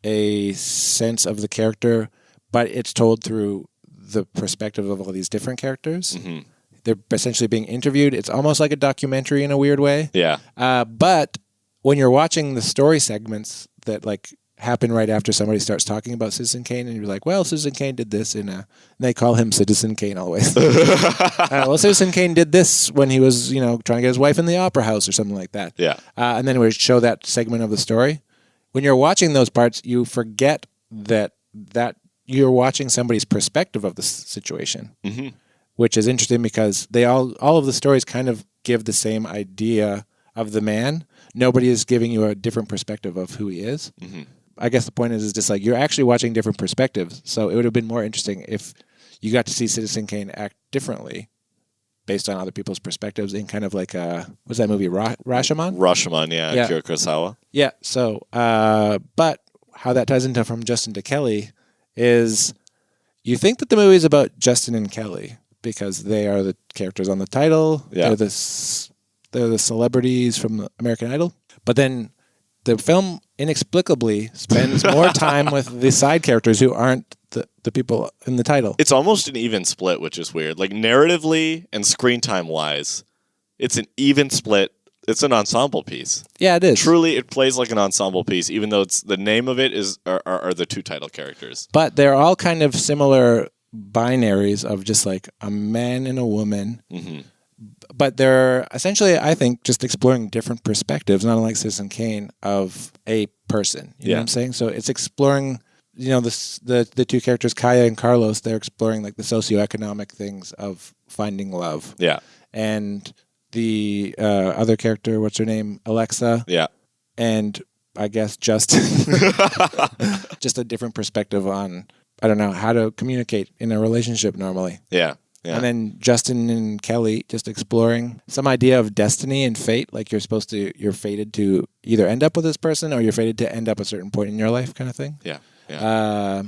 a sense of the character, but it's told through the perspective of all these different characters. Mm-hmm. They're essentially being interviewed. It's almost like a documentary in a weird way. Yeah. But when you're watching the story segments that like happen right after somebody starts talking about Citizen Kane, and you're like, well, Citizen Kane did this and they call him Citizen Kane always. Well, Citizen Kane did this when he was, trying to get his wife in the opera house or something like that. Yeah. And then it would show that segment of the story. When you're watching those parts, you forget that you're watching somebody's perspective of the situation. Mm-hmm. Which is interesting because all of the stories kind of give the same idea of the man. Nobody is giving you a different perspective of who he is. Mm-hmm. I guess the point is just like you're actually watching different perspectives. So it would have been more interesting if you got to see Citizen Kane act differently based on other people's perspectives in kind of like what's that movie, Rashomon? Rashomon, yeah, Yeah. Akira Kurosawa. Yeah. So, but how that ties into From Justin to Kelly is you think that the movie is about Justin and Kelly because they are the characters on the title. Yeah. They're the celebrities from American Idol. But then the film inexplicably spends more time with the side characters who aren't the people in the title. It's almost an even split, which is weird. Like narratively and screen time wise, it's an even split. It's an ensemble piece. Yeah, it is. Truly, it plays like an ensemble piece, even though it's the name of it are the two title characters. But they're all kind of similar binaries of just like a man and a woman. Mm-hmm. But they're essentially, I think, just exploring different perspectives, not unlike Citizen Kane, of a person. You know what I'm saying? So it's exploring, the two characters, Kaya and Carlos, they're exploring like the socioeconomic things of finding love. Yeah. And the other character, what's her name? Alexa. Yeah. And I guess Justin. Just a different perspective on, I don't know, how to communicate in a relationship normally. Yeah. Yeah. And then Justin and Kelly just exploring some idea of destiny and fate, like you're fated to either end up with this person or you're fated to end up a certain point in your life, kind of thing. Yeah. Yeah.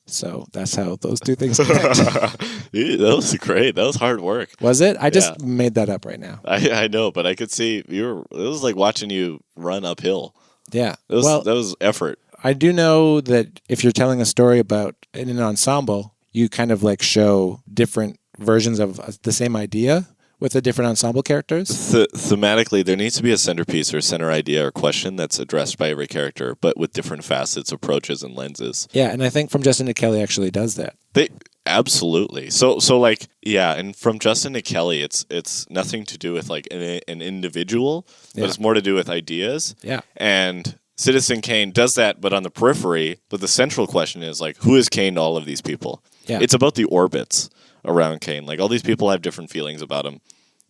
So that's how those two things connect. Dude, that was great. That was hard work. Was it? I just made that up right now. I know, but I could see it was like watching you run uphill. Yeah. That was effort. I do know that if you're telling a story about in an ensemble, you kind of like show different versions of the same idea with the different ensemble characters. Thematically, there needs to be a centerpiece or center idea or question that's addressed by every character, but with different facets, approaches, and lenses. Yeah, and I think From Justin to Kelly actually does that. They absolutely. So like and From Justin to Kelly, it's nothing to do with like an individual, but it's more to do with ideas. Yeah, and Citizen Kane does that, but on the periphery. But the central question is like, who is Kane to all of these people? Yeah. It's about the orbits around Kane. Like all these people have different feelings about him.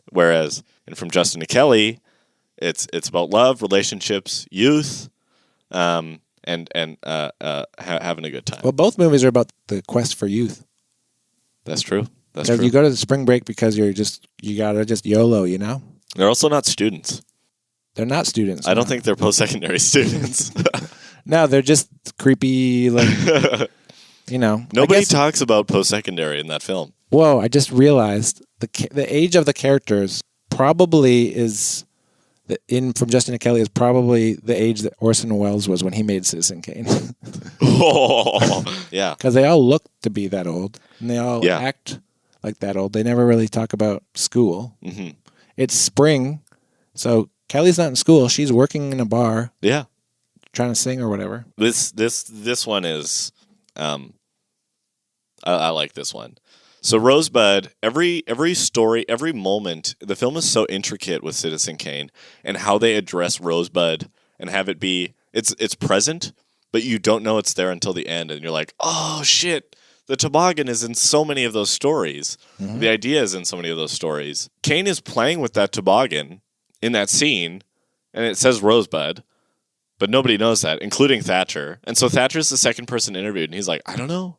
Whereas From Justin to Kelly, it's about love, relationships, youth, and having a good time. Well, both movies are about the quest for youth. That's true. That's Because true. you go to the spring break because you gotta just YOLO, you know? They're also not students. They're not students. I don't think they're post-secondary students. No, they're just creepy, like, Nobody talks about post-secondary in that film. Whoa, I just realized the age of the characters probably is, From Justin to Kelly, is probably the age that Orson Welles was when he made Citizen Kane. Oh, yeah. Because they all look to be that old, and they all Yeah. act like that old. They never really talk about school. Mm-hmm. It's spring, so Kelly's not in school. She's working in a bar, Yeah. trying to sing or whatever. This one is, I like this one. So Rosebud, every story, every moment, the film is so intricate with Citizen Kane and how they address Rosebud and have it be it's present, but you don't know it's there until the end, and you're like, oh shit, the toboggan is in so many of those stories. Mm-hmm. The idea is in so many of those stories. Kane is playing with that toboggan in that scene, and it says Rosebud, but nobody knows that, including Thatcher. And so Thatcher's the second person interviewed, and he's like, I don't know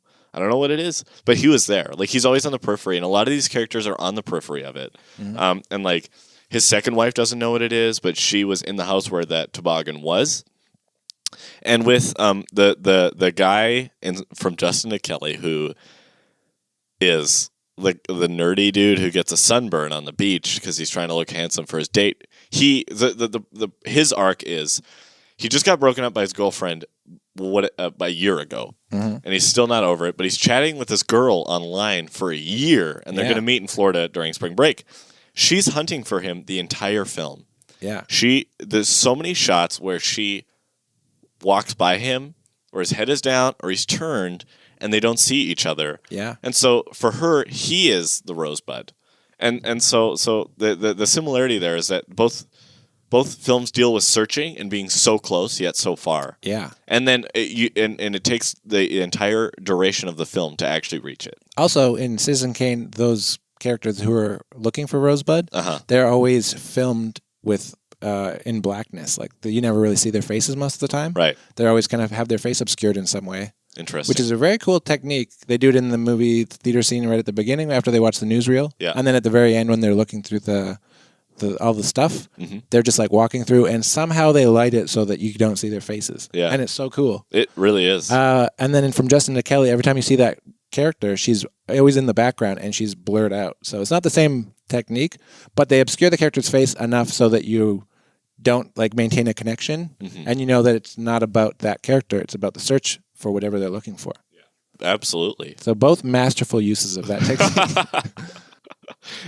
what it is, but he was there. Like, he's always on the periphery, and a lot of these characters are on the periphery of it. Mm-hmm. And like, his second wife doesn't know what it is, but she was in the house where that toboggan was. And with the guy from Justin to Kelly, who is like the nerdy dude who gets a sunburn on the beach because he's trying to look handsome for his date. His arc is he just got broken up by his girlfriend a year ago, and he's still not over it. But he's chatting with this girl online for a year, and they're going to meet in Florida during spring break. She's hunting for him the entire film. Yeah, there's so many shots where she walks by him, or his head is down, or he's turned, and they don't see each other. Yeah, and so for her, he is the Rosebud, and so the similarity there is that both films deal with searching and being so close yet so far. Yeah, and then it takes the entire duration of the film to actually reach it. Also, in Citizen Kane, those characters who are looking for Rosebud, they're always filmed with in blackness. Like you never really see their faces most of the time. Right. They're always kind of have their face obscured in some way, Interesting. which is a very cool technique. They do it in the movie theater scene right at the beginning after they watch the newsreel. Yeah. And then at the very end when they're looking through all the stuff, they're just like walking through, and somehow they light it so that you don't see their faces. Yeah. And it's so cool. It really is. And then from Justin to Kelly, every time you see that character, she's always in the background and she's blurred out. So it's not the same technique, but they obscure the character's face enough so that you don't like maintain a connection, and you know that it's not about that character. It's about the search for whatever they're looking for. Absolutely. So both masterful uses of that technique.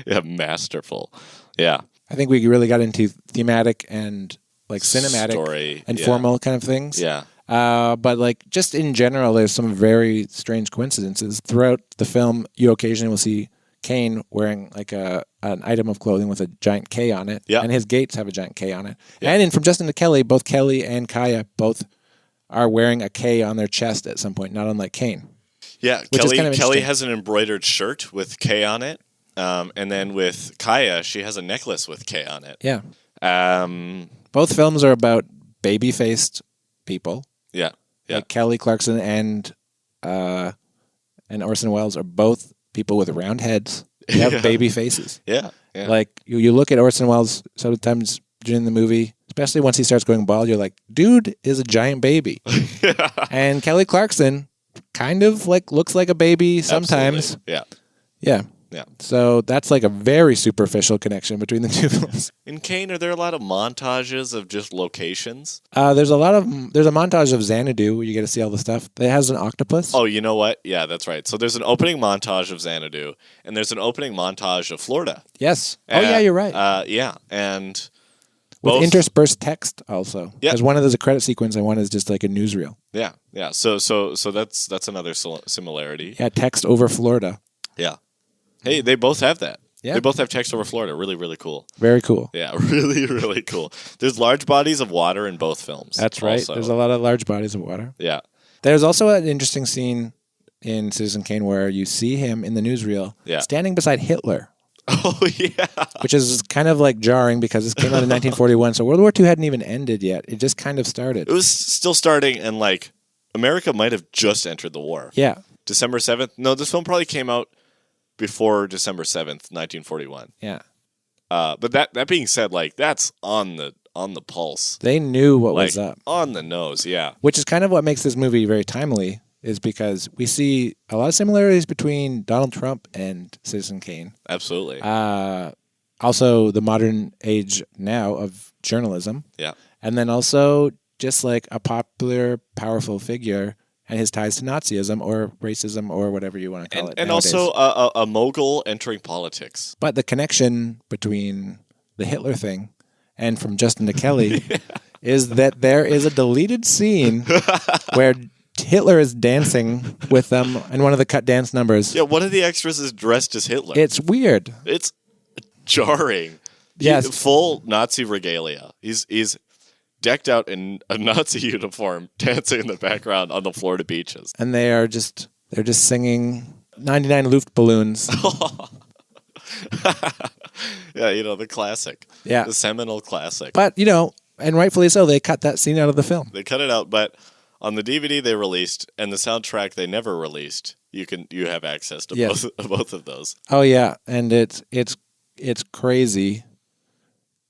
Yeah, masterful. Yeah. I think we really got into thematic and like cinematic Story, and yeah. formal kind of things. Yeah. But like just in general, there's some very strange coincidences throughout the film. You occasionally will see Kane wearing like an item of clothing with a giant K on it, Yeah. and his gates have a giant K on it. Yeah. And in From Justin to Kelly, both Kelly and Kaya both are wearing a K on their chest at some point, not unlike Kane. Yeah. Which is Kelly kind of Kelly interesting. has an embroidered shirt with K on it. And then with Kaya, she has a necklace with K on it. Yeah. Um, Both films are about baby-faced people. yeah. Yeah. Like Kelly Clarkson and Orson Welles are both people with round heads. They have baby faces. Yeah. Yeah. Like you look at Orson Welles sometimes during the movie, especially once he starts going bald, you're like, dude is a giant baby. And Kelly Clarkson kind of like looks like a baby sometimes. Absolutely. Yeah. Yeah. Yeah. So that's like a very superficial connection between the two films. In Kane, are there a lot of montages of just locations? There's a montage of Xanadu where you get to see all the stuff. It has an octopus. Oh, you know what? Yeah, that's right. So there's an opening montage of Xanadu, and there's an opening montage of Florida. Yes. Oh yeah, you're right. Yeah, and With both, interspersed text also. Yeah. Because one of those is a credit sequence and one is just like a newsreel. yeah, yeah. So that's another similarity. Yeah, text over Florida. Yeah. Hey, they both have that. Yeah. They both have text over Florida. Really, really cool. Very cool. Yeah, really, really cool. There's large bodies of water in both films. That's right. also. There's a lot of large bodies of water. Yeah. There's also an interesting scene in Citizen Kane where you see him in the newsreel Yeah. standing beside Hitler, Oh, yeah. which is kind of like jarring because this came out in 1941. So World War II hadn't even ended yet. It just kind of started. It was still starting, and like America might have just entered the war. Yeah. December 7th. No, this film probably came out before December 7th, 1941. Yeah. But that being said, like that's on the pulse. They knew what Like was up, on the nose, yeah. which is kind of what makes this movie very timely, is because we see a lot of similarities between Donald Trump and Citizen Kane. Absolutely. Also, the modern age now of journalism. Yeah. And then also just like a popular, powerful figure and his ties to Nazism or racism or whatever you want to call it. And nowadays. also a mogul entering politics. But the connection between the Hitler thing and From Justin to Kelly is that there is a deleted scene where Hitler is dancing with them in one of the cut dance numbers. Yeah, one of the extras is dressed as Hitler. It's weird. It's jarring. Yes. Full Nazi regalia. He's decked out in a Nazi uniform, dancing in the background on the Florida beaches. And they're just singing 99 Luftballons. Yeah, the classic. Yeah. The seminal classic. But, and rightfully so, they cut that scene out of the film. They cut it out, but on the DVD they released and the soundtrack they never released, you have access to Yes. both of those. Oh yeah, and it's crazy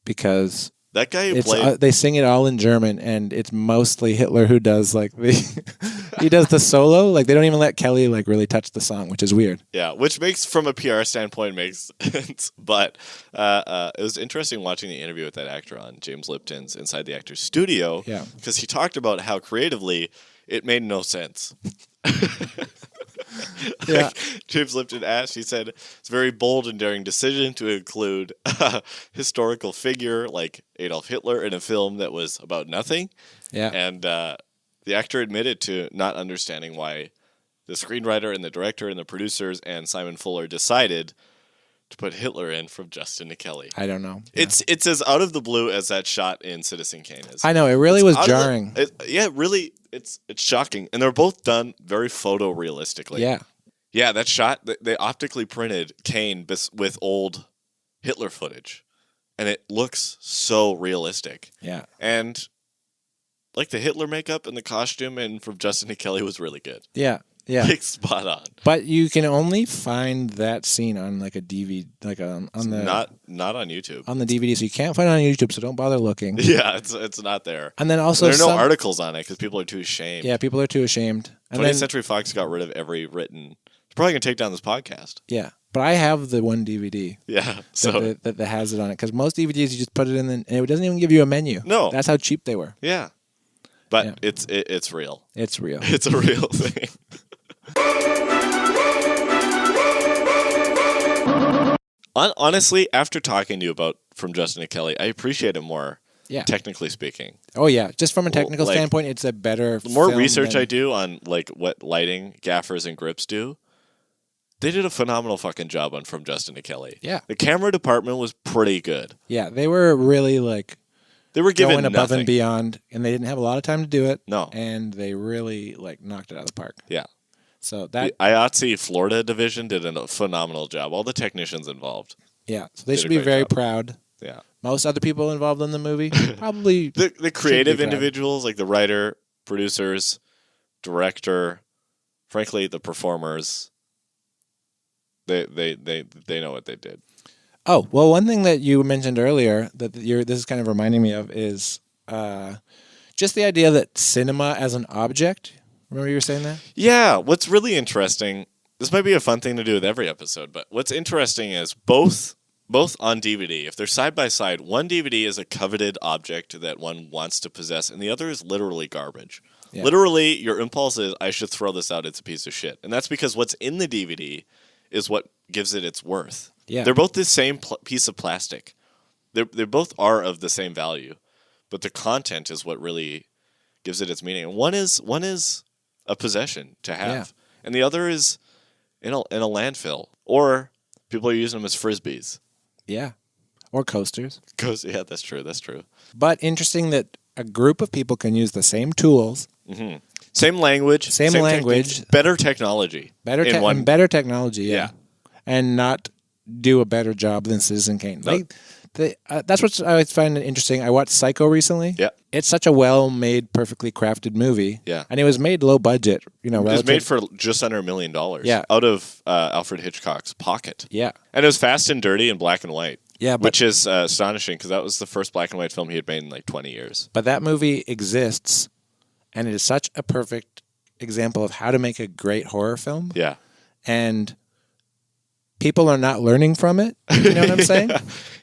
because That guy who played they sing it all in German, and it's mostly Hitler who does like he does the solo. Like they don't even let Kelly like really touch the song, which is weird. yeah, which makes from a PR standpoint makes sense. But it was interesting watching the interview with that actor on James Lipton's Inside the Actor's Studio. Yeah. Because he talked about how creatively it made no sense. Yeah. James Lipton asked, he said, it's a very bold and daring decision to include a historical figure like Adolf Hitler in a film that was about nothing. Yeah, And the actor admitted to not understanding why the screenwriter and the director and the producers and Simon Fuller decided to put Hitler in From Justin to Kelly. I don't know. It's as out of the blue as that shot in Citizen Kane is. I know it really was Out of the- jarring. Really, it's shocking, and they're both done very photorealistically. Yeah, yeah, that shot they optically printed Kane with old Hitler footage, and it looks so realistic. Yeah. And like the Hitler makeup and the costume and from Justin and Kelly was really good. Yeah. Yeah. Like spot on. But you can only find that scene on like a DVD, like on the Not on YouTube. on the DVD, so you can't find it on YouTube. So don't bother looking. Yeah, it's not there. And then also There are no articles on it because people are too ashamed. Yeah, people are too ashamed. And 20th then, Century Fox got rid of every written. It's probably gonna take down this podcast. yeah, but I have the one DVD Yeah. So that has it on it because most DVDs you just put it in and it doesn't even give you a menu. No. That's how cheap they were. yeah, but Yeah. it's real. It's real. It's a real thing. Honestly, after talking to you about From Justin to Kelly, I appreciate it more. Yeah. Technically speaking, Oh yeah, just from a technical like, standpoint, it's a better. the more film research than- I do on like what lighting gaffers and grips do, they did a phenomenal fucking job on From Justin to Kelly. Yeah. The camera department was pretty good. Yeah, they were really like They were given going above nothing. and beyond, and they didn't have a lot of time to do it. No. and they really like knocked it out of the park. Yeah. So The that IATSE Florida division did a phenomenal job. All the technicians involved. yeah, so they did a should be great very job. proud. Yeah. Most other people involved in the movie probably The creative proud. individuals, like the writer, producers, director, frankly, the performers, they know what they did. Oh, well, one thing that you mentioned earlier that this is kind of reminding me of is just the idea that cinema as an object. Remember you were saying that? Yeah, what's really interesting, this might be a fun thing to do with every episode, but what's interesting is both on DVD, if they're side by side, one DVD is a coveted object that one wants to possess, and the other is literally garbage. Yeah. Literally, your impulse is, I should throw this out, it's a piece of shit. And that's because what's in the DVD is what gives it its worth. Yeah. They're both the same piece of plastic. They both are of the same value, but the content is what really gives it its meaning. And one is a possession to have, Yeah. and the other is in a landfill, or people are using them as frisbees. Yeah, or coasters. Yeah, that's true. That's true. But interesting that a group of people can use the same tools, Same language, Same language. techniques, better technology, in one. and better technology. Yeah. Yeah. and not do a better job than Citizen Kane. No. That's what I always find interesting. I watched Psycho recently. Yeah. It's such a well-made, perfectly crafted movie. Yeah. And it was made low budget, It was relative. made for just under $1 million. Yeah. Out of Alfred Hitchcock's pocket. Yeah. And it was fast and dirty and black and white. Yeah, but- which is astonishing because that was the first black and white film he had made in like 20 years. But that movie exists, and it is such a perfect example of how to make a great horror film. Yeah. And people are not learning from it. You know what I'm saying?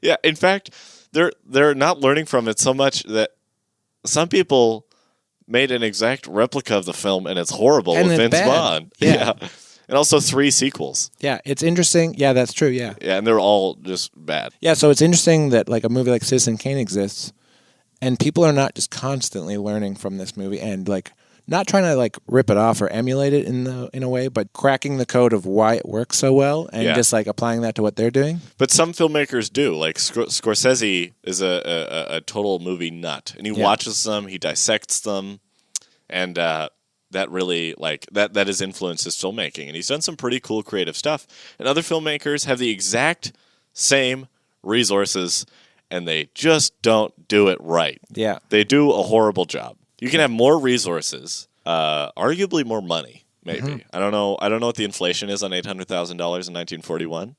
Yeah. In fact, they're not learning from it so much that some people made an exact replica of the film and it's horrible And with it's Vince bad. Vaughn. Yeah. And also 3 sequels. Yeah, it's interesting. Yeah, that's true. Yeah. Yeah, and they're all just bad. Yeah, so it's interesting that like a movie like Citizen Kane exists, and people are not just constantly learning from this movie and like not trying to like rip it off or emulate it in a way, but cracking the code of why it works so well and Yeah. just like applying that to what they're doing. But some filmmakers do. Like Scorsese is a total movie nut, and he Yeah. watches them, he dissects them, and that really like that has influenced his filmmaking. And he's done some pretty cool creative stuff. And other filmmakers have the exact same resources, and they just don't do it right. Yeah. They do a horrible job. You can have more resources, arguably more money, maybe. Mm-hmm. I don't know what the inflation is on $800,000 in 1941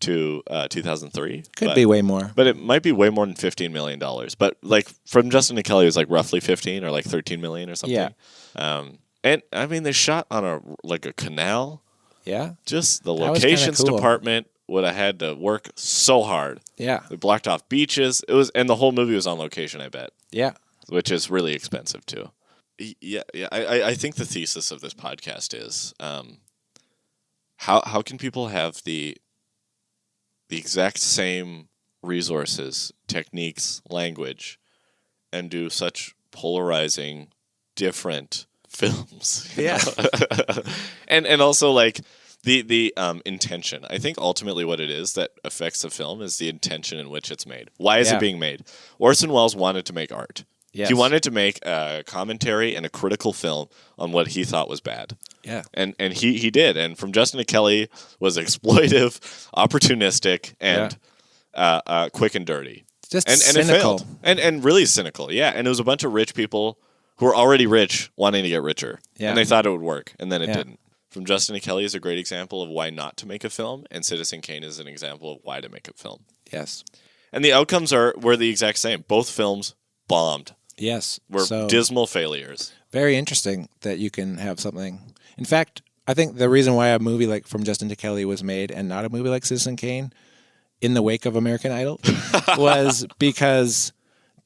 to 2003. Could but- be way more. but it might be way more than $15 million. But like From Justin to Kelly, it was like roughly 15 or like 13 million or something. Yeah. And I mean, they shot on a canal. Yeah. Just the That was kinda locations cool. department would have had to work so hard. Yeah. They blocked off beaches. And the whole movie was on location, I bet, Yeah. which is really expensive too. Yeah. I think the thesis of this podcast is how can people have the exact same resources, techniques, language, and do such polarizing, different films? you Yeah. know? and also like the intention. I think ultimately what it is that affects the film is the intention in which it's made. Why is Yeah. it being made? Orson Welles wanted to make art. Yes. He wanted to make a commentary and a critical film on what he thought was bad. Yeah. And he did. And From Justin to Kelly was exploitive, opportunistic, and quick and dirty. Just and cynical. it failed. And really cynical. Yeah, and it was a bunch of rich people who were already rich wanting to get richer. Yeah. And they thought it would work, and then it Yeah. didn't. From Justin to Kelly is a great example of why not to make a film, and Citizen Kane is an example of why to make a film. Yes. And the outcomes were the exact same. Both films bombed. Yes. Were So, dismal failures. very interesting that you can have something. In fact, I think the reason why a movie like From Justin to Kelly was made and not a movie like Citizen Kane in the wake of American Idol was because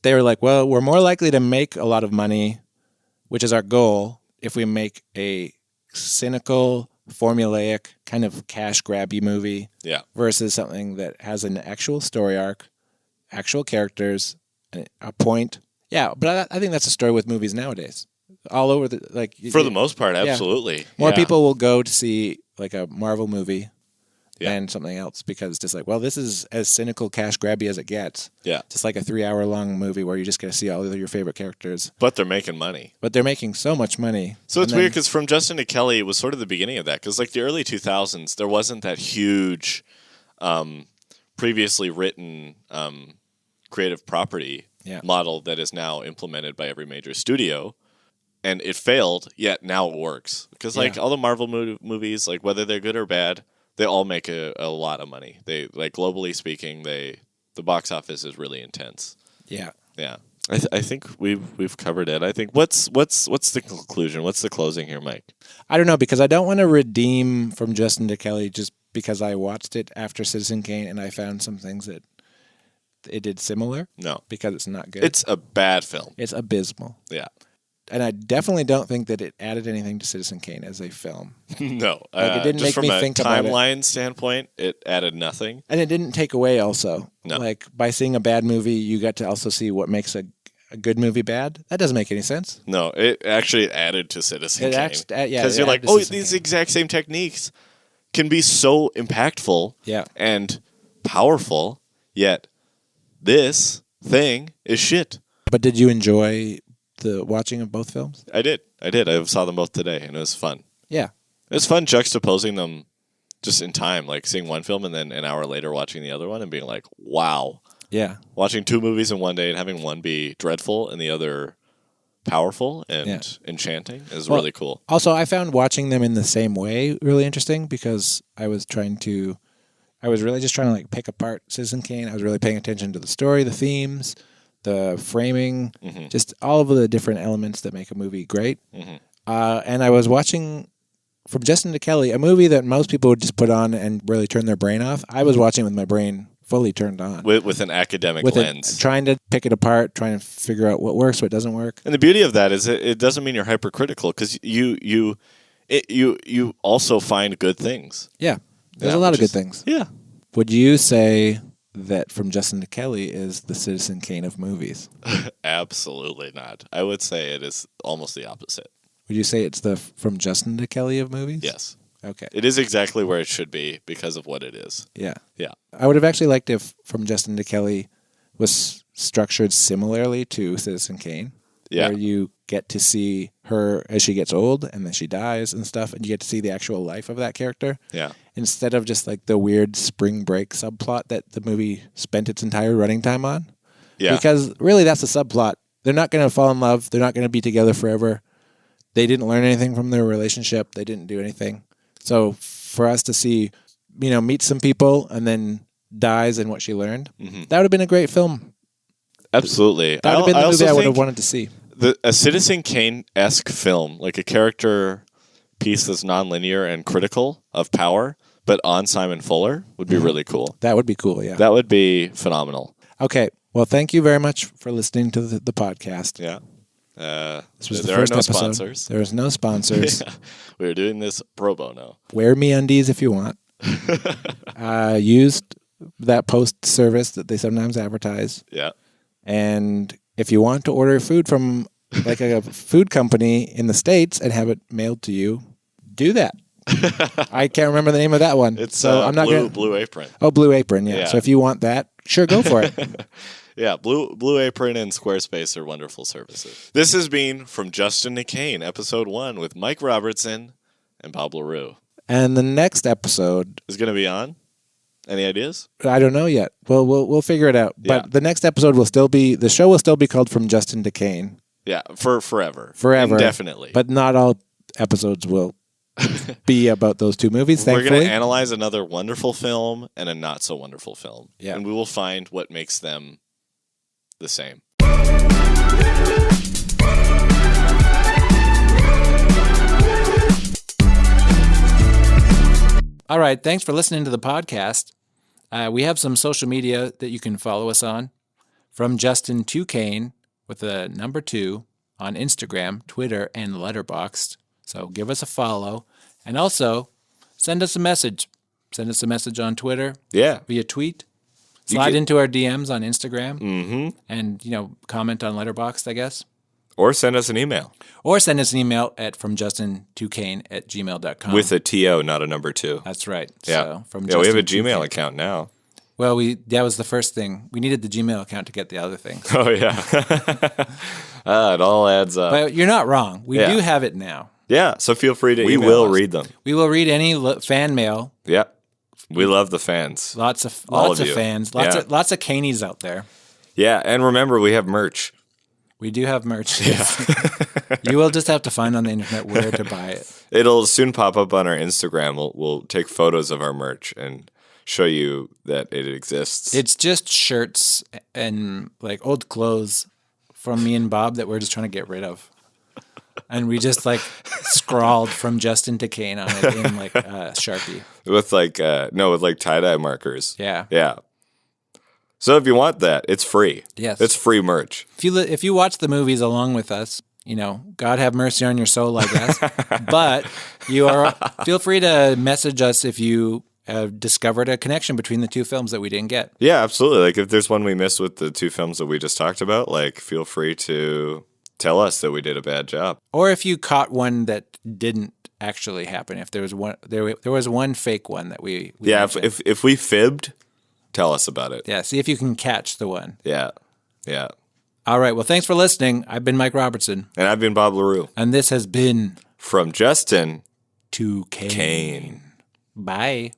they were like, well, we're more likely to make a lot of money, which is our goal, if we make a cynical, formulaic, kind of cash grabby movie Yeah. versus something that has an actual story arc, actual characters, a point. Yeah, but I think that's a story with movies nowadays. All over the like For the most part, absolutely. more Yeah. people will go to see like a Marvel movie Yeah. than something else because it's just like, well, this is as cynical, cash grabby as it gets. Yeah. Just like a 3-hour long movie where you just get to see all of your favorite characters, But they're making money. but they're making so much money. So it's And then- weird because From Justin to Kelly it was sort of the beginning of that. Because like the early 2000s, there wasn't that huge, previously written creative property Yeah. model that is now implemented by every major studio. And it failed, yet now it works. Because like Yeah. all the Marvel movies, like whether they're good or bad, they all make a lot of money. They like globally speaking, the box office is really intense. Yeah. Yeah, I think we've covered it. I think what's the conclusion? What's the closing here, Mike? I don't know because I don't want to redeem From Justin to Kelly just because I watched it after Citizen Kane and I found some things that it did similar No, because it's not good. it's a bad film. It's abysmal. Yeah, And I definitely don't think that it added anything to Citizen Kane as a film. no, Like, it didn't just make from me a think about it. timeline standpoint, it added nothing. And it didn't take away also. No. Like by seeing a bad movie, you got to also see what makes a good movie bad. That doesn't make any sense. No, it actually added to Citizen It Kane. yeah, Because it you're like, added to oh, Citizen these Kane. exact same techniques can be so impactful Yeah. and powerful, yet this thing is shit. But did you enjoy the watching of both films? I did. I saw them both today, and it was fun. Yeah. It was fun juxtaposing them just in time, like seeing one film and then an hour later watching the other one and being like, wow. Yeah. Watching two movies in one day and having one be dreadful and the other powerful and enchanting is Well, really cool. Also, I found watching them in the same way really interesting because I was really just trying to like pick apart Citizen Kane. I was really paying attention to the story, the themes, the framing, just all of the different elements that make a movie great. And I was watching From Justin to Kelly, a movie that most people would just put on and really turn their brain off. I was watching with my brain fully turned on. With an academic lens. Trying to pick it apart, trying to figure out what works, what doesn't work. And the beauty of that is it doesn't mean you're hypercritical because you also find good things. Yeah. There's Yeah, a lot of which good is- things. Yeah. Would you say that From Justin to Kelly is the Citizen Kane of movies? Absolutely not. I would say it is almost the opposite. Would you say it's the From Justin to Kelly of movies? Yes. Okay. It is exactly where it should be because of what it is. Yeah. Yeah. I would have actually liked if From Justin to Kelly was structured similarly to Citizen Kane. Yeah. Where you get to see her as she gets old and then she dies and stuff, and you get to see the actual life of that character. Yeah. Instead of just like the weird spring break subplot that the movie spent its entire running time on. Yeah. Because really that's the subplot. They're not going to fall in love. They're not going to be together forever. They didn't learn anything from their relationship. They didn't do anything. So for us to see, meet some people and then dies in what she learned, that would have been a great film. Absolutely. That would have been the also movie I would have think wanted to see. a Citizen Kane-esque film, like a character piece that's nonlinear and critical of power, but on Simon Fuller, would be really cool. That would be cool, yeah. That would be phenomenal. Okay. Well, thank you very much for listening to the podcast. Yeah. This was the there first are no episode. sponsors. There was no sponsors. We were doing this pro bono. Wear me undies if you want. Used that post service that they sometimes advertise. Yeah. And if you want to order food from like a food company in the States and have it mailed to you, do that. I can't remember the name of that one. It's so I'm not Blue, gonna... Blue Apron. Oh, Blue Apron, yeah. Yeah. So if you want that, sure, go for it. Yeah, Blue Apron and Squarespace are wonderful services. This has been From Justin to Kane, Episode 1 with Mike Robertson and Bob LaRue. And the next episode, Is going to be on Any ideas? I don't know yet. We'll figure it out. Yeah. But the next episode the show will still be called From Justin to Kane. Yeah, for forever. Forever. Indefinitely. But not all episodes will be about those two movies, we're thankfully. going to analyze another wonderful film and a not so wonderful film. Yeah. And we will find what makes them the same. All right. Thanks for listening to the podcast. We have some social media that you can follow us on. From Justin to Kane with a number 2 on Instagram, Twitter, and Letterboxd. So give us a follow. And also, send us a message. Send us a message on Twitter. Yeah. Via tweet. Slide into our DMs on Instagram. Mm-hmm. And, comment on Letterboxd, I guess. Or send us an email. Or send us an email at fromjustin2kane@gmail.com. With a TO, not a number 2. That's right. Yeah. So we have a Gmail account now. Well, that was the first thing. We needed the Gmail account to get the other things. Oh, yeah. It all adds up. But you're not wrong. We do have it now. Yeah, so feel free to email will us. read them. We will read any fan mail. Yeah. We love the fans. Lots of you. fans. Yeah. Lots of Canies out there. Yeah, and remember, we have merch. We do have merch. Yes. You will just have to find on the internet where to buy it. It'll soon pop up on our Instagram. We'll take photos of our merch and show you that it exists. It's just shirts and like old clothes from me and Bob that we're just trying to get rid of. And we just like scrawled From Justin to Kane on it in like Sharpie. With like tie-dye markers. Yeah. Yeah. So if you want that, it's free. Yes. It's free merch. If you watch the movies along with us, God have mercy on your soul, I guess. But feel free to message us if you have discovered a connection between the two films that we didn't get. Yeah, absolutely. Like if there's one we missed with the two films that we just talked about, like feel free to tell us that we did a bad job. Or if you caught one that didn't actually happen, if there was one, there was one fake one that we yeah, mentioned. if we fibbed, tell us about it. Yeah, see if you can catch the one. Yeah, yeah. All right, well, thanks for listening. I've been Mike Robertson. And I've been Bob LaRue. And this has been From Justin to Kane. Bye.